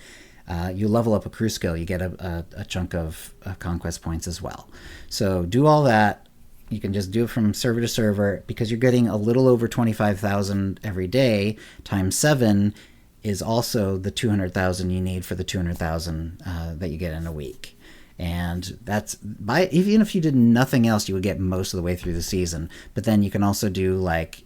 you level up a crew skill, you get a chunk of conquest points as well. So do all that. You can just do it from server to server, because you're getting a little over 25,000 every day. Times 7 is also the 200,000 you need for the 200,000 that you get in a week. And that's even if you did nothing else, you would get most of the way through the season. But then you can also do like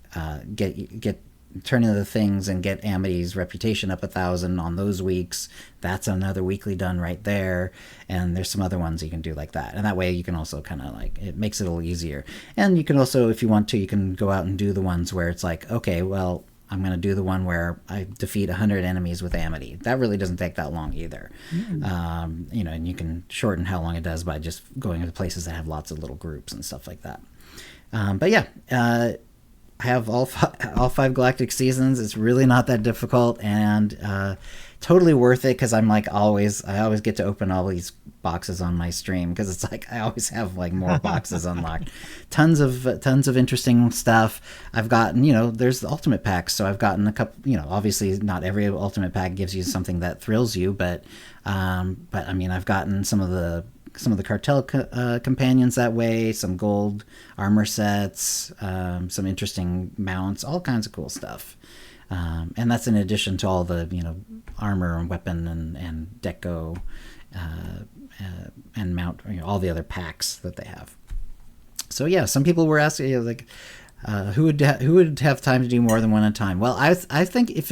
get turn into the things and get Amity's reputation up 1,000 on those weeks. That's another weekly done right there. And there's some other ones you can do like that. And that way you can also kind of like, it makes it a little easier. And you can also, if you want to, you can go out and do the ones where it's like, okay, well, I'm going to do the one where I defeat 100 enemies with Amity. That really doesn't take that long either. And you can shorten how long it does by just going to places that have lots of little groups and stuff like that. But yeah, I have all five Galactic Seasons. It's really not that difficult, and totally worth it, because I'm like I always get to open all these boxes on my stream, because it's like I always have like more boxes unlocked. Tons of interesting stuff. I've gotten, there's the ultimate packs, so I've gotten a couple, obviously not every ultimate pack gives you something that thrills you, but I mean, I've gotten some of the cartel companions that way, some gold armor sets, some interesting mounts, all kinds of cool stuff. And that's in addition to all the, armor and weapon and deco and mount, all the other packs that they have. So yeah, some people were asking, who would have time to do more than one at a time? Well, I think if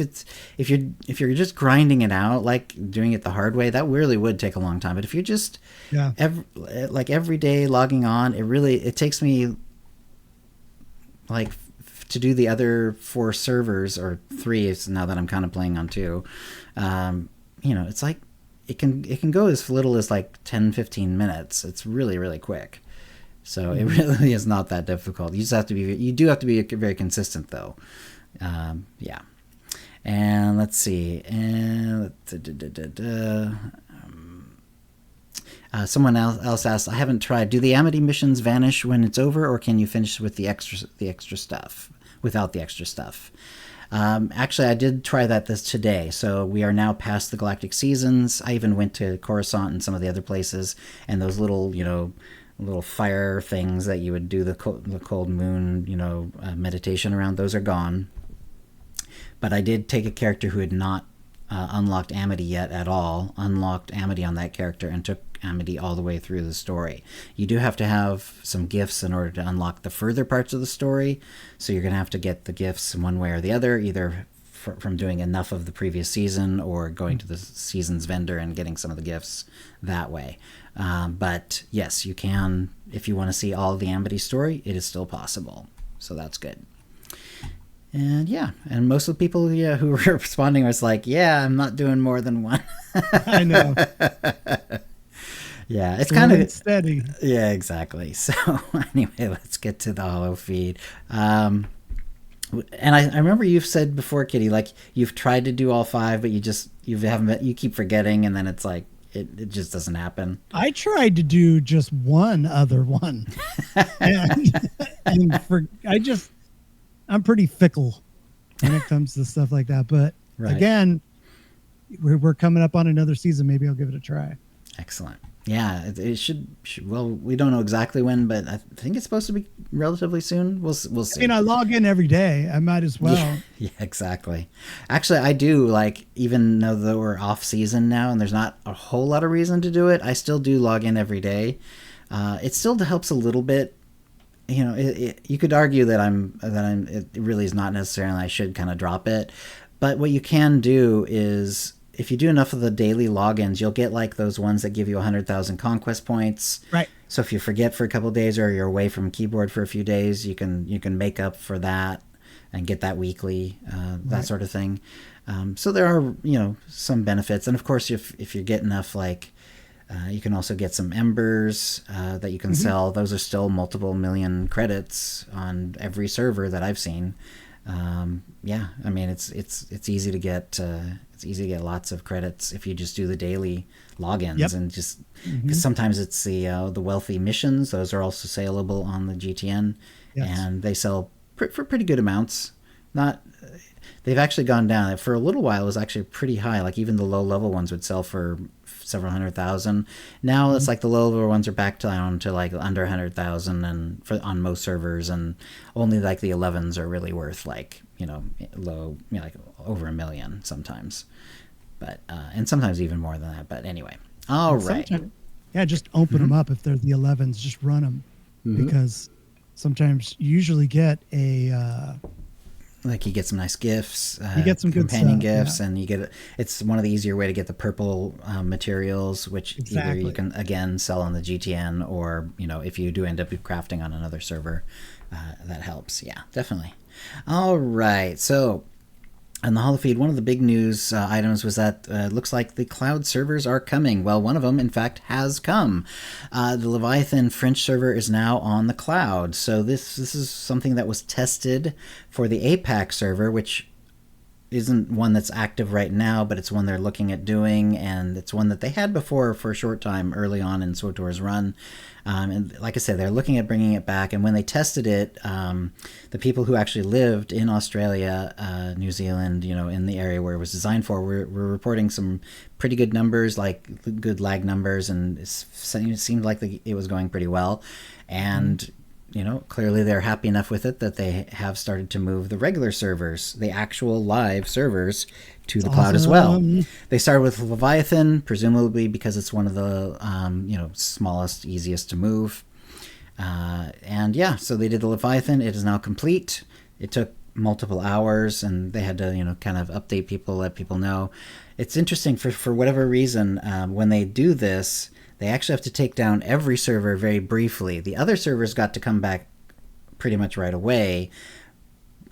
you're just grinding it out, like doing it the hard way, that really would take a long time. But if you're just every day logging on, it takes me like to do the other 4 servers, or 3 now that I'm kind of playing on 2. it's like it can go as little as like 10-15 minutes. It's really, really quick. So it really is not that difficult. You do have to be very consistent though. Yeah. And let's see. And someone else asked, I haven't tried. Do the Amity missions vanish when it's over, or can you finish with the extra stuff without the extra stuff? Actually, I did try that today. So we are now past the galactic seasons. I even went to Coruscant and some of the other places, and those little, little fire things that you would do the cold moon, meditation around, those are gone. But I did take a character who had not unlocked Amity yet at all, unlocked Amity on that character, and took Amity all the way through the story. You do have to have some gifts in order to unlock the further parts of the story, so you're going to have to get the gifts in one way or the other, either from doing enough of the previous season or going to the season's vendor and getting some of the gifts that way. But yes, you can, if you want to see all of the Amity story, it is still possible. So that's good. And yeah, and most of the people who were responding was like, yeah, I'm not doing more than one. I know. Yeah, it's kind of steady. Yeah, exactly. So anyway, let's get to the holo feed. And I remember you've said before, Kitty, like you've tried to do all 5, but you keep forgetting, and then it's like it just doesn't happen. I tried to do just one other one, I'm pretty fickle when it comes to stuff like that. But again, we're coming up on another season. Maybe I'll give it a try. Excellent. Yeah, it should. Well, we don't know exactly when, but I think it's supposed to be relatively soon. We'll see. I mean, I log in every day. I might as well. Yeah, exactly. Actually, I do, like, even though we're off season now and there's not a whole lot of reason to do it, I still do log in every day. It still helps a little bit. You could argue that it really is not necessary and I should kind of drop it. But what you can do is, if you do enough of the daily logins, you'll get like those ones that give you 100,000 conquest points. Right. So if you forget for a couple of days or you're away from keyboard for a few days, you can make up for that and get that weekly, that sort of thing. So there are, some benefits. And of course, if you get enough, like, you can also get some embers that you can sell. Those are still multiple million credits on every server that I've seen. Yeah, I mean it's easy to get. It's easy to get lots of credits if you just do the daily logins and just because sometimes it's the wealthy missions. Those are also saleable on the GTN, and they sell for pretty good amounts. They've actually gone down. For a little while, it was actually pretty high. Like even the low level ones would sell for several 100,000. Now it's like the low level ones are back down to like under 100,000 and on most servers, and only like the 11s are really worth like low, like over 1 million sometimes, but and sometimes even more than that. But anyway, all right. Just open them up if they're the 11s. Just run them because sometimes you usually get a. Like you get some nice gifts, you get some companion good stuff, gifts, and you get it's one of the easier way to get the purple materials, which either you can again sell on the GTN or if you do end up crafting on another server, that helps. Yeah, definitely. All right, so on the HoloFeed, one of the big news items was that it looks like the cloud servers are coming. Well, one of them, in fact, has come. The Leviathan French server is now on the cloud. So this is something that was tested for the APAC server, which isn't one that's active right now, but it's one they're looking at doing, and it's one that they had before for a short time early on in SWTOR's run. And like I said, they're looking at bringing it back. And when they tested it, the people who actually lived in Australia, New Zealand, in the area where it was designed for, were reporting some pretty good numbers, like good lag numbers, and it seemed like it was going pretty well. And clearly they're happy enough with it that they have started to move the regular servers, the actual live servers, to the cloud as well. They started with Leviathan, presumably because it's one of the smallest, easiest to move. And yeah, so they did the Leviathan. It is now complete. It took multiple hours, and they had to kind of update people, let people know. It's interesting for whatever reason, when they do this, they actually have to take down every server very briefly. The other servers got to come back pretty much right away.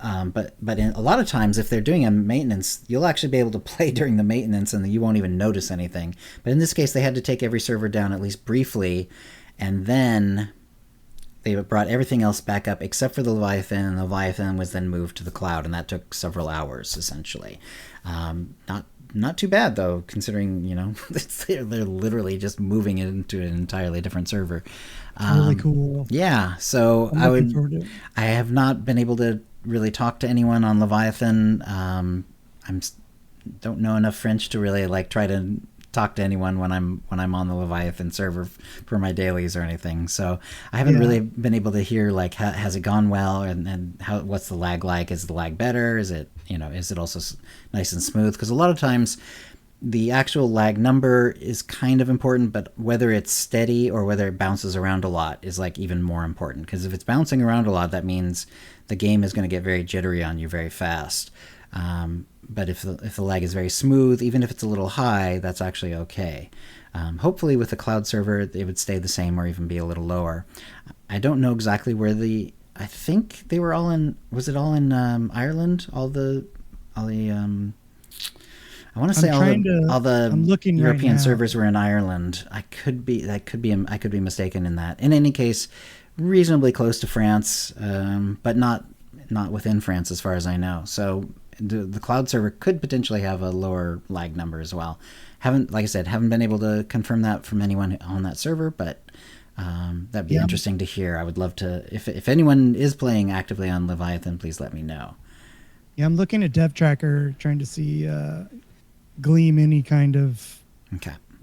But in a lot of times, if they're doing a maintenance, you'll actually be able to play during the maintenance, and you won't even notice anything. But in this case, they had to take every server down at least briefly, and then they brought everything else back up except for the Leviathan, and the Leviathan was then moved to the cloud, and that took several hours essentially. Not too bad though, considering they're literally just moving it into an entirely different server. Really cool. Yeah, so I have not been able to really talk to anyone on Leviathan. Don't know enough French to really try to talk to anyone when I'm on the Leviathan server for my dailies or anything. So I haven't really been able to hear has it gone well, and what's the lag like? Is the lag better? Is it is it also nice and smooth? Because a lot of times the actual lag number is kind of important, but whether it's steady or whether it bounces around a lot is even more important. Because if it's bouncing around a lot, that means the game is going to get very jittery on you very fast. But if the lag is very smooth, even if it's a little high, that's actually okay. Hopefully with the cloud server, it would stay the same or even be a little lower. I don't know exactly where I think they were all in. Was it all in Ireland? All the I want to say all the European servers were in Ireland. I could be mistaken in that. In any case, reasonably close to France, but not within France as far as I know. So the cloud server could potentially have a lower lag number as well. Haven't been able to confirm that from anyone on that server, but that'd be interesting to hear. I would love to, if anyone is playing actively on Leviathan, please let me know. Yeah, I'm looking at Dev Tracker, trying to see gleam any kind of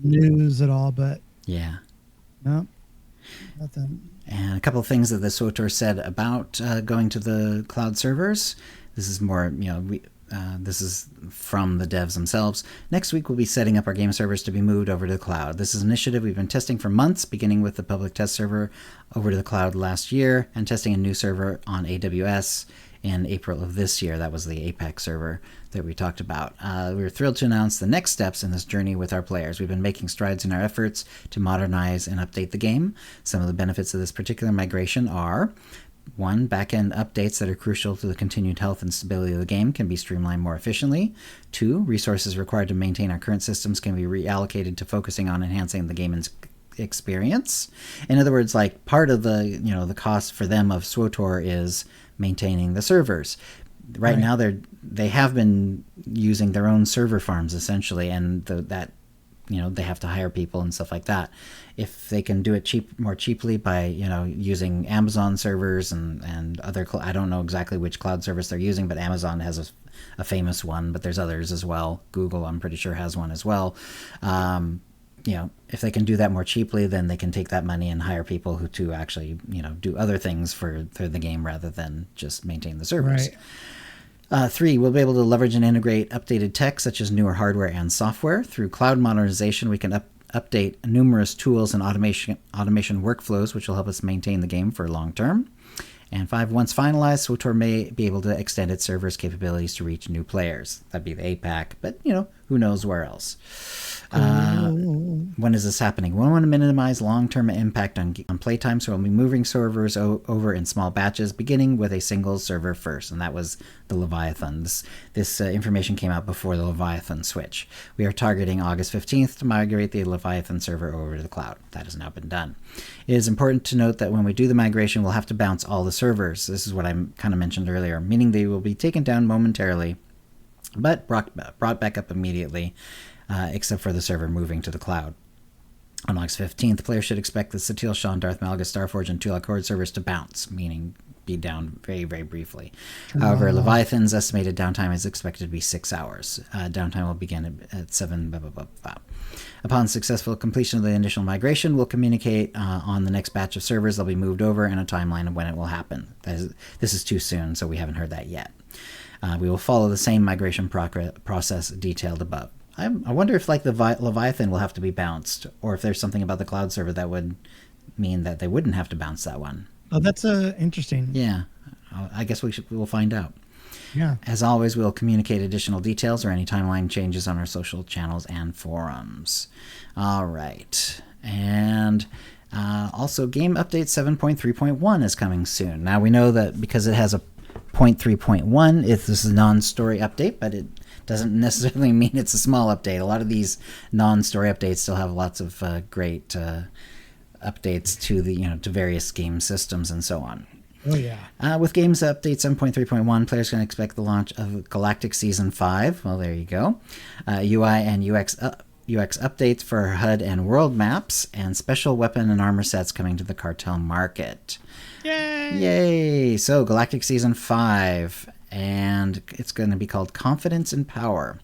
news at all, but no, nothing. And a couple of things that the SWTOR said about going to the cloud servers. This is more, this is from the devs themselves. Next week, we'll be setting up our game servers to be moved over to the cloud. This is an initiative we've been testing for months, beginning with the public test server over to the cloud last year and testing a new server on AWS in April of this year. That was the Apex server that we talked about. We were thrilled to announce the next steps in this journey with our players. We've been making strides in our efforts to modernize and update the game. Some of the benefits of this particular migration are: 1. Back-end updates that are crucial to the continued health and stability of the game can be streamlined more efficiently. 2. Resources required to maintain our current systems can be reallocated to focusing on enhancing the game experience. In other words, part of the cost for them of SWTOR is maintaining the servers. Right now, they have been using their own server farms essentially, and they have to hire people and stuff like that. If they can do it more cheaply by using Amazon servers and other, I don't know exactly which cloud service they're using, but Amazon has a famous one, but there's others as well. Google, I'm pretty sure, has one as well. If they can do that more cheaply, then they can take that money and hire people who to actually do other things for the game rather than just maintain the servers. 3, we'll be able to leverage and integrate updated tech such as newer hardware and software. Through cloud modernization, we can update numerous tools and automation workflows, which will help us maintain the game for long term. And 5, once finalized, SWTOR may be able to extend its server's capabilities to reach new players. That'd be the APAC, but who knows where else. When is this happening? We want to minimize long-term impact on playtime, so we'll be moving servers over in small batches, beginning with a single server first, and that was the Leviathan. This information came out before the Leviathan switch. We are targeting August 15th to migrate the Leviathan server over to the cloud. That has now been done. It is important to note that when we do the migration, we'll have to bounce all the servers. This is what I kind of mentioned earlier, meaning they will be taken down momentarily, but brought back up immediately, except for the server moving to the cloud. On August 15th, players should expect the Satil Shan, Darth Malgus, Starforge, and Tulak Horde servers to bounce, meaning be down very, very briefly. However, Leviathan's estimated downtime is expected to be 6 hours. Downtime will begin at 7, blah, blah, blah, blah. Upon successful completion of the initial migration, we'll communicate on the next batch of servers that'll be moved over and a timeline of when it will happen. This is too soon, so we haven't heard that yet. We will follow the same migration process detailed above. I wonder if the Leviathan will have to be bounced, or if there's something about the cloud server that would mean that they wouldn't have to bounce that one. Oh, that's interesting. Yeah, I guess we'll find out. Yeah. As always, we'll communicate additional details or any timeline changes on our social channels and forums. All right. And also, Game Update 7.3.1 is coming soon. Now, we know that because it has 7.3.1. This is a non-story update, but it doesn't necessarily mean it's a small update. A lot of these non-story updates still have lots of great updates to to various game systems and so on. Oh, yeah. With Games Update 7.3.1, players can expect the launch of Galactic Season 5. Well, there you go. UI and UX updates for HUD and world maps, and special weapon and armor sets coming to the cartel market. Yay! So, Galactic Season 5, and it's going to be called Confidence and Power.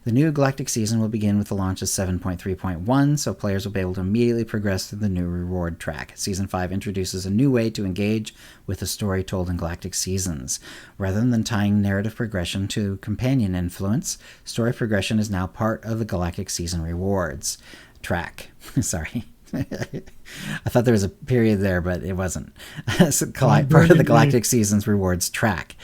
The new Galactic Season will begin with the launch of 7.3.1, so players will be able to immediately progress through the new reward track. Season 5 introduces a new way to engage with the story told in Galactic Seasons. Rather than tying narrative progression to companion influence, story progression is now part of the Galactic Season rewards track. Sorry. I thought there was a period there, but it wasn't. Part of the Galactic Seasons rewards track.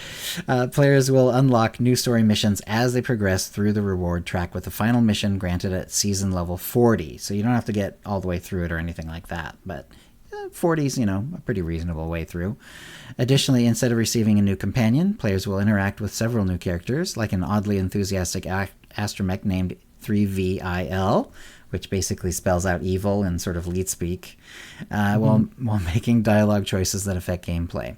Players will unlock new story missions as they progress through the reward track, with the final mission granted at season level 40. So you don't have to get all the way through it or anything like that, but 40 is, a pretty reasonable way through. Additionally, instead of receiving a new companion, players will interact with several new characters, like an oddly enthusiastic astromech named 3VIL, which basically spells out evil in sort of leet speak, while making dialogue choices that affect gameplay.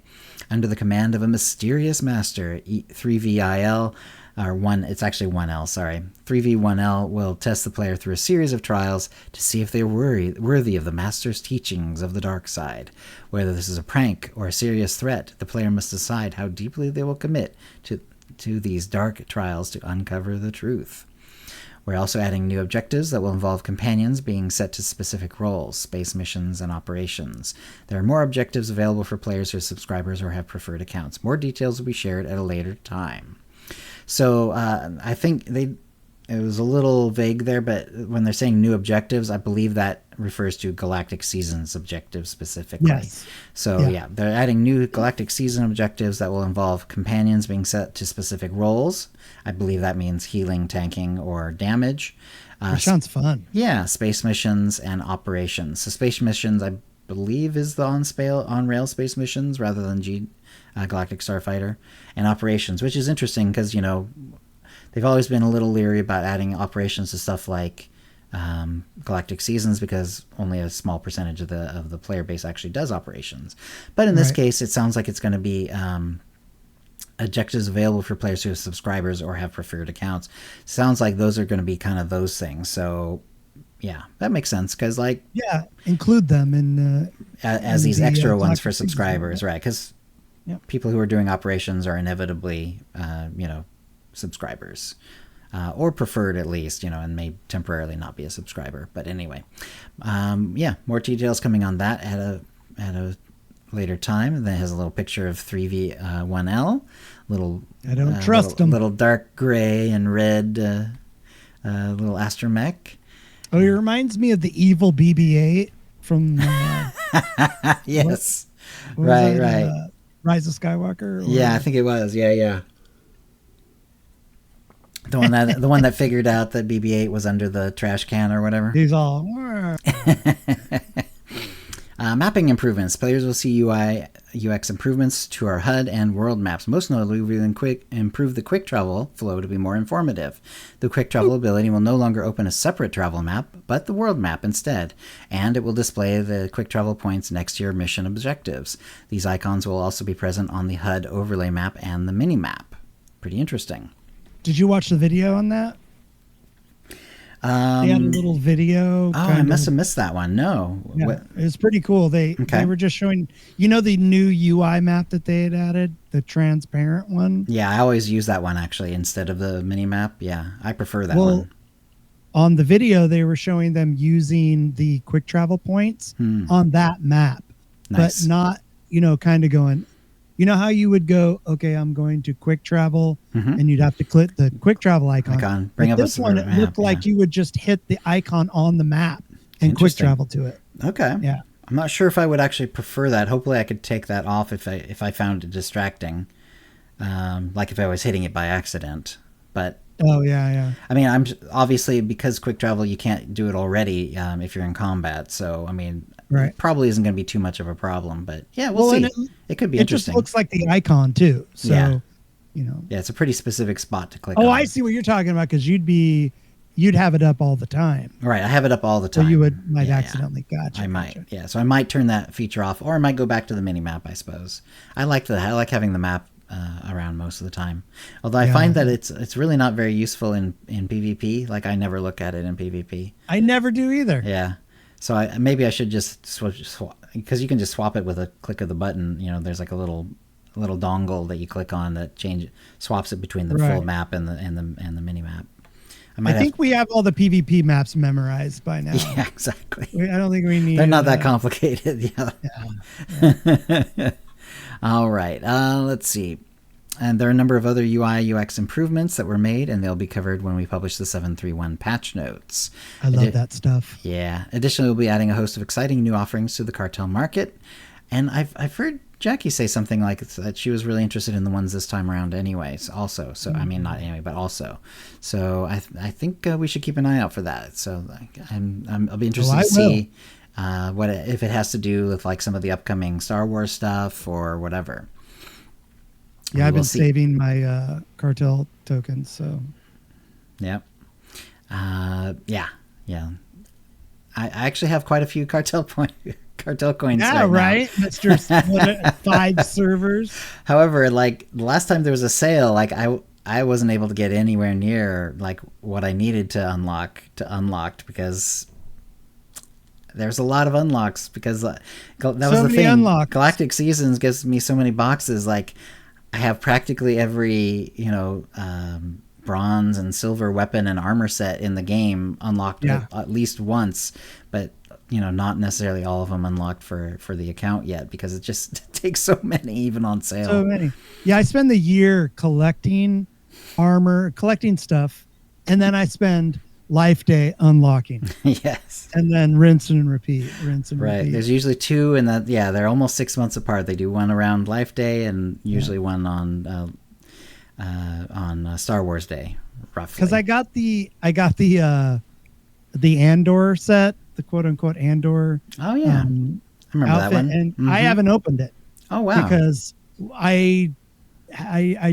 Under the command of a mysterious master, 3VIL, it's actually 1L, sorry. 3V1L will test the player through a series of trials to see if they're worthy of the master's teachings of the dark side. Whether this is a prank or a serious threat, the player must decide how deeply they will commit to these dark trials to uncover the truth. We're also adding new objectives that will involve companions being set to specific roles, space missions, and operations. There are more objectives available for players who are subscribers or have preferred accounts. More details will be shared at a later time. So I think it was a little vague there, but when they're saying new objectives, I believe that refers to Galactic Seasons objectives specifically. Yes. So yeah, they're adding new Galactic Season objectives that will involve companions being set to specific roles. I believe that means healing, tanking, or damage. That sounds fun. Yeah, space missions and operations. So space missions, I believe, is the on-rail space missions rather than Galactic Starfighter. And operations, which is interesting because, they've always been a little leery about adding operations to stuff like Galactic Seasons because only a small percentage of the player base actually does operations. But in this case, it sounds like it's going to be objectives available for players who have subscribers or have preferred accounts. Sounds like those are going to be kind of those things. So yeah, that makes sense because include them in as these extra ones for subscribers, right? Because people who are doing operations are inevitably subscribers. Or preferred at least, and may temporarily not be a subscriber. But anyway, more details coming on that at a later time. And then it has a little picture of 3V1L, I don't trust them. Little dark gray and red little astromech. Oh, it reminds me of the evil BB-8 from yes, what right. Rise of Skywalker. Yeah, I think it was. Yeah. The one that figured out that BB-8 was under the trash can or whatever. He's all. Mapping improvements. Players will see UI UX improvements to our HUD and world maps. Most notably, we will improve the quick travel flow to be more informative. The quick travel ability will no longer open a separate travel map, but the world map instead, and it will display the quick travel points next to your mission objectives. These icons will also be present on the HUD overlay map and the mini map. Pretty interesting. Did you watch the video on that? They had a little video. I must have missed that one. No. Yeah, it was pretty cool. They were just showing, the new UI map that they had added, the transparent one. Yeah, I always use that one actually instead of the mini map. Yeah, I prefer that one. On the video, they were showing them using the quick travel points on that map, nice. But not, kind of going. You know how you would go, okay, I'm going to quick travel, and you'd have to click the quick travel icon. Bring up this one, it looked like you would just hit the icon on the map and quick travel to it. Okay. Yeah. I'm not sure if I would actually prefer that. Hopefully I could take that off if I found it distracting, like if I was hitting it by accident. But Oh yeah. I mean, I'm obviously, because quick travel, you can't do it already if you're in combat. So I mean, Right. it probably isn't going to be too much of a problem. But yeah, we'll see. It could be interesting. It just looks like the icon too. So Yeah. Yeah, it's a pretty specific spot to click on. Oh, I see what you're talking about, because you'd have it up all the time. Right, I have it up all the time. So you might accidentally. Gotcha. I might. Yeah, so I might turn that feature off, or I might go back to the mini map, I suppose. I like having the map around most of the time. Although I find that it's really not very useful in PvP. Like, I never look at it in PvP. I never do either. Yeah. So maybe I should just swap, because you can just swap it with a click of the button. You know, there's like a little dongle that you click on that swaps it between the full map and the mini map. I think we have all the PvP maps memorized by now. Yeah, exactly. I don't think we need. They're not that complicated. Yeah. All right. Let's see. And there are a number of other UI UX improvements that were made, and they'll be covered when we publish the 7.3.1 patch notes. I love that stuff. Yeah. Additionally, we'll be adding a host of exciting new offerings to the cartel market. And I've heard Jackie say something like that she was really interested in the ones this time around anyways, also. So, I mean, not anyway, but also. So I think we should keep an eye out for that. So I'll be interested to see what if it has to do with like some of the upcoming Star Wars stuff or whatever. Yeah, I've been saving my cartel tokens, so. Yep. Yeah. I actually have quite a few cartel coins. Yeah, right. Mr. 5 servers. However, like last time there was a sale, like I wasn't able to get anywhere near like what I needed to unlocked, because there's a lot of unlocks, because that was the thing. Unlocks. Galactic Seasons gives me so many boxes. Like I have practically every bronze and silver weapon and armor set in the game unlocked at least once, but not necessarily all of them unlocked for the account yet, because it just takes so many, even on sale. So many. Yeah, I spend the year collecting armor, collecting stuff, and then I spend Life Day unlocking. Yes. And then rinse and repeat. Right. There's usually 2, and they're almost 6 months apart. They do one around Life Day and usually one on Star Wars Day, roughly. Because I got the Andor set, the quote unquote Andor. Oh yeah, I remember outfit, that one. And I haven't opened it. Oh wow! Because I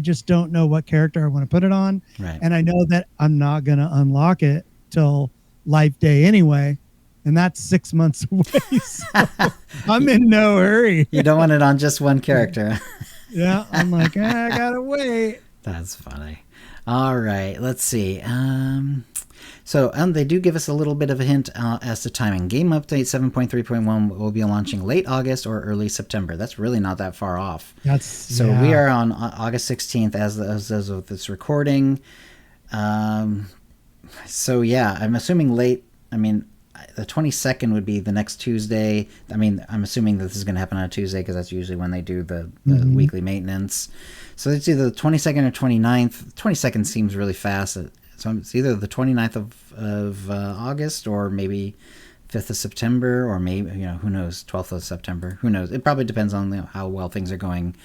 just don't know what character I want to put it on, right? And I know that I'm not gonna unlock it till Life Day anyway, and that's 6 months away. So I'm in no hurry. You don't want it on just one character. Yeah, I'm like, I gotta wait. That's funny. All right, let's see. So they do give us a little bit of a hint as to timing. Game Update 7.3.1 will be launching late August or early September. That's really not that far off. We are on August 16th as of this recording. So yeah, I'm assuming late. I mean, the 22nd would be the next Tuesday. I mean, I'm assuming that this is going to happen on a Tuesday, because that's usually when they do the weekly maintenance. So it's either the 22nd or 29th. 22nd seems really fast. So it's either the 29th of August, or maybe 5th of September, or maybe, who knows, 12th of September. Who knows? It probably depends on how well things are going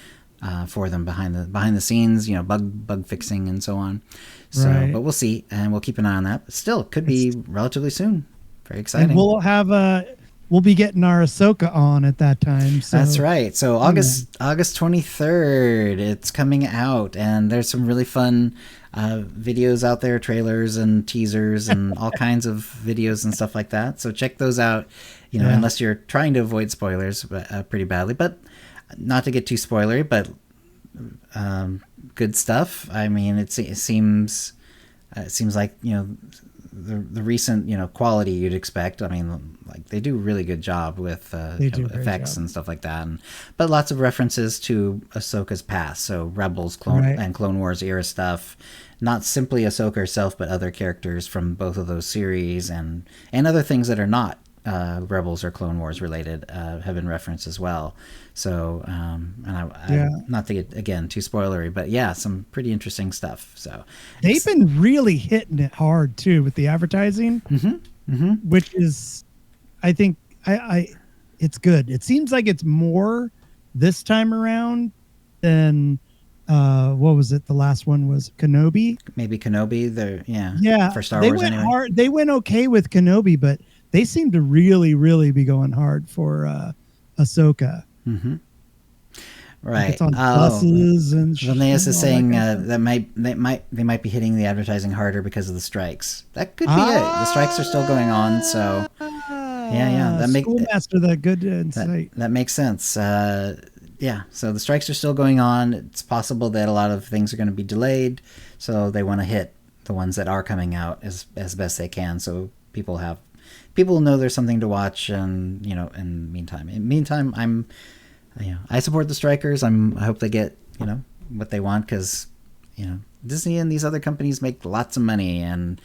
for them behind the scenes, bug fixing and so on. So, right. But we'll see, and we'll keep an eye on that. But still, it could be relatively soon. Very exciting. And we'll be getting our Ahsoka on at that time. So. That's right. So August 23rd, it's coming out, and there's some really fun videos out there, trailers and teasers and all kinds of videos and stuff like that. So check those out, unless you're trying to avoid spoilers pretty badly, but not to get too spoilery, but good stuff. I mean, it seems like, the recent, quality you'd expect. I mean, like, they do a really good job with effects and stuff like that. But lots of references to Ahsoka's past. So Rebels, and Clone Wars era stuff. Not simply Ahsoka herself, but other characters from both of those series, and other things that are not Rebels or Clone Wars related have been referenced as well. So, not to get, again, too spoilery, but yeah, some pretty interesting stuff. So they've been really hitting it hard too with the advertising, which is, I think, it's good. It seems like it's more this time around than what was it? The last one was Kenobi. Maybe Kenobi. For Star they Wars went anyway. hard. They went okay with Kenobi, but they seem to really, really be going hard for Ahsoka. Mm-hmm. Right. Like it's on buses and. Linnaeus is saying that they might be hitting the advertising harder because of the strikes. That could be it. The strikes are still going on, so yeah. That makes Schoolmaster that good insight. That makes sense. So the strikes are still going on. It's possible that a lot of things are going to be delayed, so they want to hit the ones that are coming out as best they can, so people know there's something to watch. And in the meantime, I support the strikers. I hope they get what they want, because Disney and these other companies make lots of money, and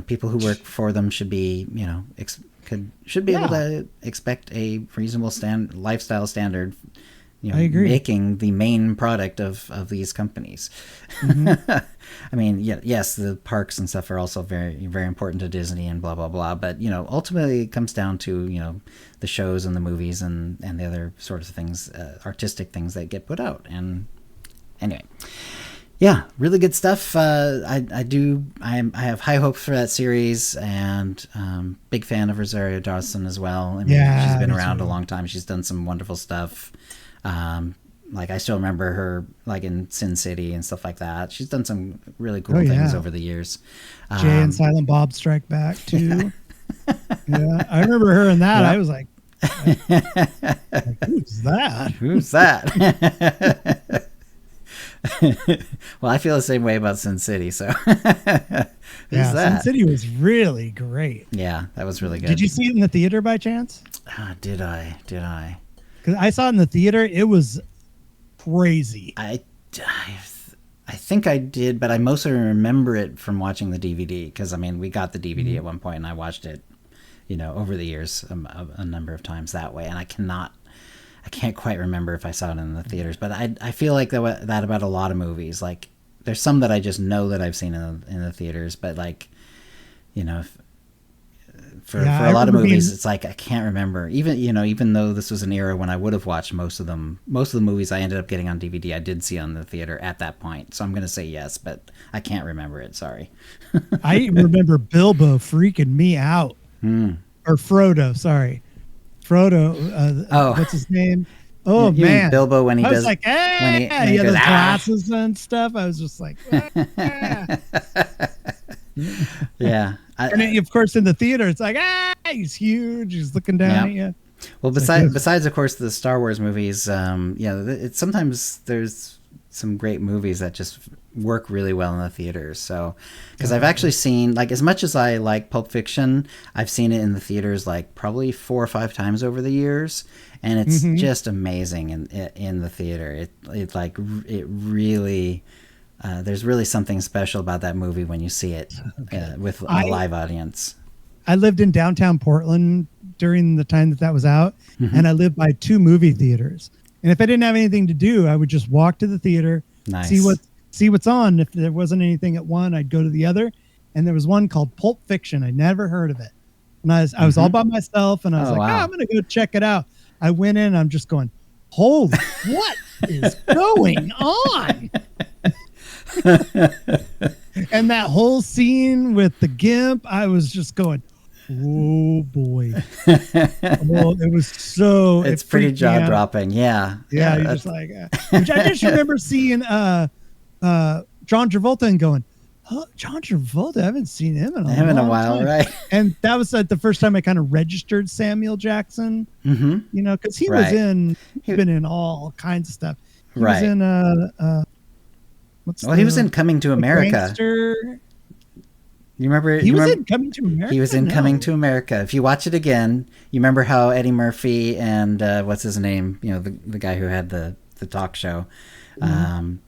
people who work for them should be able to expect a reasonable lifestyle standard. I agree. Making the main product of these companies. Mm-hmm. I mean, yes, the parks and stuff are also very, very important to Disney and blah, blah, blah. But, ultimately it comes down to, the shows and the movies and the other sorts of things, artistic things that get put out. And anyway, yeah, really good stuff. I have high hopes for that series, and big fan of Rosario Dawson as well. I mean, she's been around a long time. She's done some wonderful stuff. Like I still remember her like in Sin City and stuff like that. She's done some really cool things over the years. Jay and Silent Bob Strike Back too. Yeah, I remember her in that. Yep. I was like, who's that? Who's that? Well, I feel the same way about Sin City. So Sin City was really great. Yeah, that was really good. Did you see it in the theater by chance? Did I? Because I saw it in the theater. It was crazy. I think I did, but I mostly remember it from watching the DVD, because I mean we got the DVD at one point and I watched it, over the years a number of times that way, and I can't quite remember if I saw it in the theaters, but I feel like that about a lot of movies. Like there's some that I just know that I've seen in the theaters, but like for a lot of movies, it's like I can't remember. Even though this was an era when I would have watched most of the movies I ended up getting on DVD, I did see on the theater at that point. So I'm going to say yes, but I can't remember it. Sorry. I remember Bilbo freaking me out. Or Frodo, sorry. Frodo. What's his name? Oh, you man. Bilbo when he I does. was like, when he had his glasses and stuff. I was just like, yeah. And of course, in the theater, it's like, he's huge. He's looking down at you. Well, besides, of course, the Star Wars movies, sometimes there's some great movies that just work really well in the theaters. So, because I've actually seen, like, as much as I like Pulp Fiction, I've seen it in the theaters like probably 4 or 5 times over the years, and it's just amazing in the theater. It really. There's really something special about that movie when you see it with a live audience. I lived in downtown Portland during the time that was out, and I lived by 2 movie theaters. And if I didn't have anything to do, I would just walk to the theater, see what's on. If there wasn't anything at one, I'd go to the other. And there was one called Pulp Fiction. I never heard of it. And I was all by myself, and I was I'm going to go check it out. I went in, and I'm just going, holy, what is going on? And that whole scene with the gimp, I was just going, oh boy. Well, it was so. It's pretty jaw dropping. Yeah. You're just like. I just remember seeing John Travolta and going, oh, John Travolta. I haven't seen him in a while, time. Right? And that was the first time I kind of registered Samuel Jackson. Because he was he's been in all kinds of stuff. He was in he was in Coming to America. You remember? He was in Coming to America. He was in Coming to America. If you watch it again, you remember how Eddie Murphy and what's his name? The guy who had the talk show, and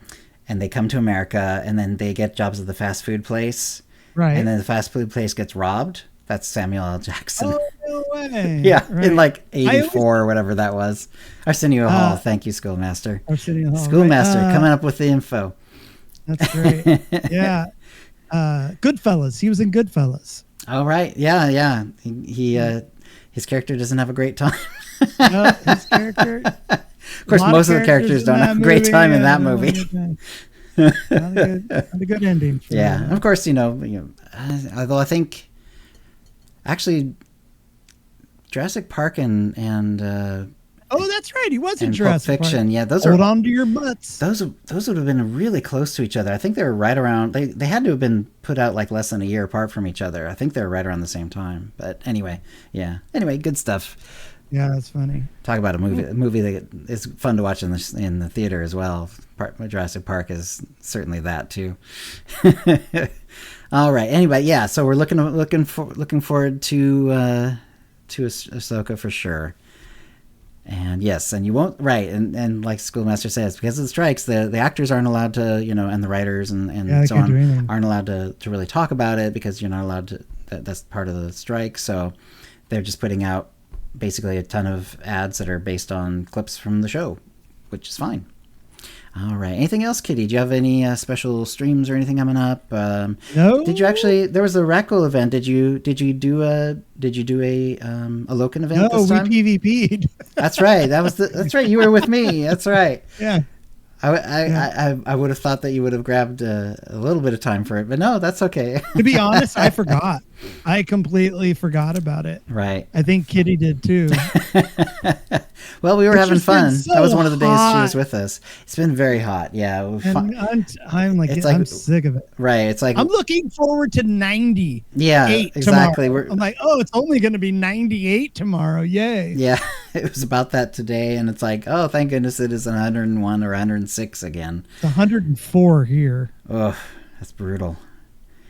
they come to America, and then they get jobs at the fast food place, right? And then the fast food place gets robbed. That's Samuel L. Jackson. Oh, no way. Yeah, right. In like 84 or whatever that was. Arsenio Hall. Thank you, Schoolmaster. Arsenio Hall. Schoolmaster, coming up with the info. That's great. Yeah. Goodfellas. He was in Goodfellas. Oh, right. Yeah. He his character doesn't have a great time. No, his character. Of course, most of the characters don't have a great time in that movie. Not a good ending. Yeah, and of course, although I think actually Jurassic Park and oh, that's right, he was in Jurassic Jurassic Park. Yeah, those Hold on to your butts. Those would have been really close to each other. I think they were right around. They had to have been put out like less than a year apart from each other. I think they were right around the same time. But anyway, yeah. Anyway, good stuff. Yeah, that's funny. Talk about a movie that is fun to watch in the theater as well. Jurassic Park is certainly that too. All right. Anyway, yeah. So we're looking forward to Ahsoka for sure. And yes, and you won't, right, and like Schoolmaster says, because of the strikes, the actors aren't allowed to, and the writers and so on aren't allowed to really talk about it, because you're not allowed to. That's part of the strike. So they're just putting out basically a ton of ads that are based on clips from the show, which is fine. All right. Anything else, Kitty? Do you have any special streams or anything coming up? No. Did you actually? There was a Rackle event. Did you do a Loken event this time? No, we PvP'd. That's right. That's right. You were with me. That's right. Yeah. I would have thought that you would have grabbed a little bit of time for it, but no, that's okay. To be honest, I forgot. I completely forgot about it. Right. I think Kitty did too. Well, we were having fun. So that was one of the days hot. she was with us. It's been very hot. Yeah. I'm sick of it. Right. It's like I'm looking forward to 90. Yeah, exactly. I'm like, oh, it's only going to be 98 tomorrow. Yay. Yeah. It was about that today, and it's like, oh, thank goodness it is 101 or 106 again. It's 104 here. Oh, that's brutal.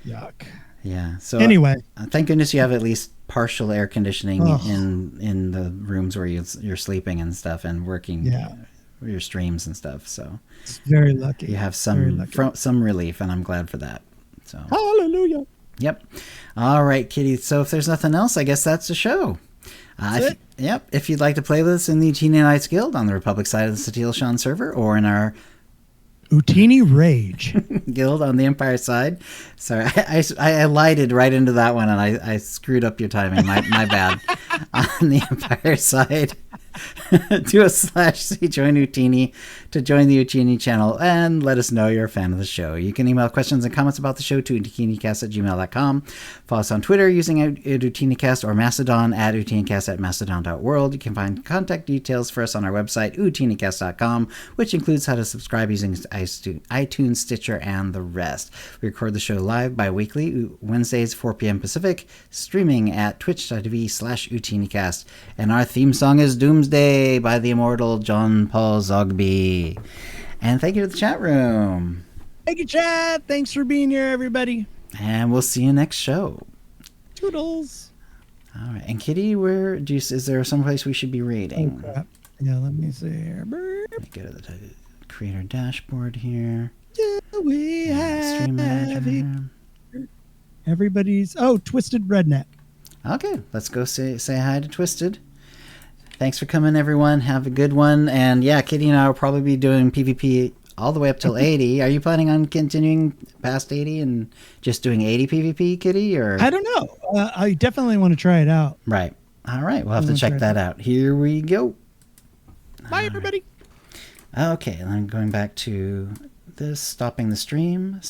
Yuck. Yeah. So anyway, thank goodness you have at least partial air conditioning in the rooms where you're sleeping and stuff and working your streams and stuff. So it's very lucky. You have some relief, and I'm glad for that. So hallelujah. Yep. All right, Kitty. So if there's nothing else, I guess that's the show. Yep. If you'd like to play with us in the Utini Knights Guild on the Republic side of the Satil Shan server, or in our Utini Rage Guild on the Empire side. Sorry, I alighted right into that one, and I screwed up your timing. My bad. On the Empire side, do a / join Utini to join the Utini channel and let us know you're a fan of the show. You can email questions and comments about the show to OotiniCast@gmail.com. Follow us on Twitter using OotiniCast, or Mastodon at OotiniCast@mastodon.world. You can find contact details for us on our website, OotiniCast.com, which includes how to subscribe using iTunes, Stitcher, and the rest. We record the show live bi-weekly, Wednesdays, 4 p.m. Pacific, streaming at twitch.tv/OotiniCast. And our theme song is Doomsday by the immortal John Paul Zogby. And thank you to the chat room. Thank you, chat. Thanks for being here, everybody. And we'll see you next show. Toodles. All right. And Kitty, is there someplace we should be reading? Oh, crap. Yeah, let me see here. Let me go to the creator dashboard here. Do we have Stream manager. Everybody's Twisted Redneck. Okay, let's go say hi to Twisted. Thanks for coming, everyone. Have a good one. And yeah, Kitty and I will probably be doing PvP all the way up till 80. Are you planning on continuing past 80 and just doing 80 PvP, Kitty? Or I don't know. I definitely want to try it out. Right. All right. We'll have to check that out. Here we go. Bye, everybody. Okay. I'm going back to this, stopping the stream.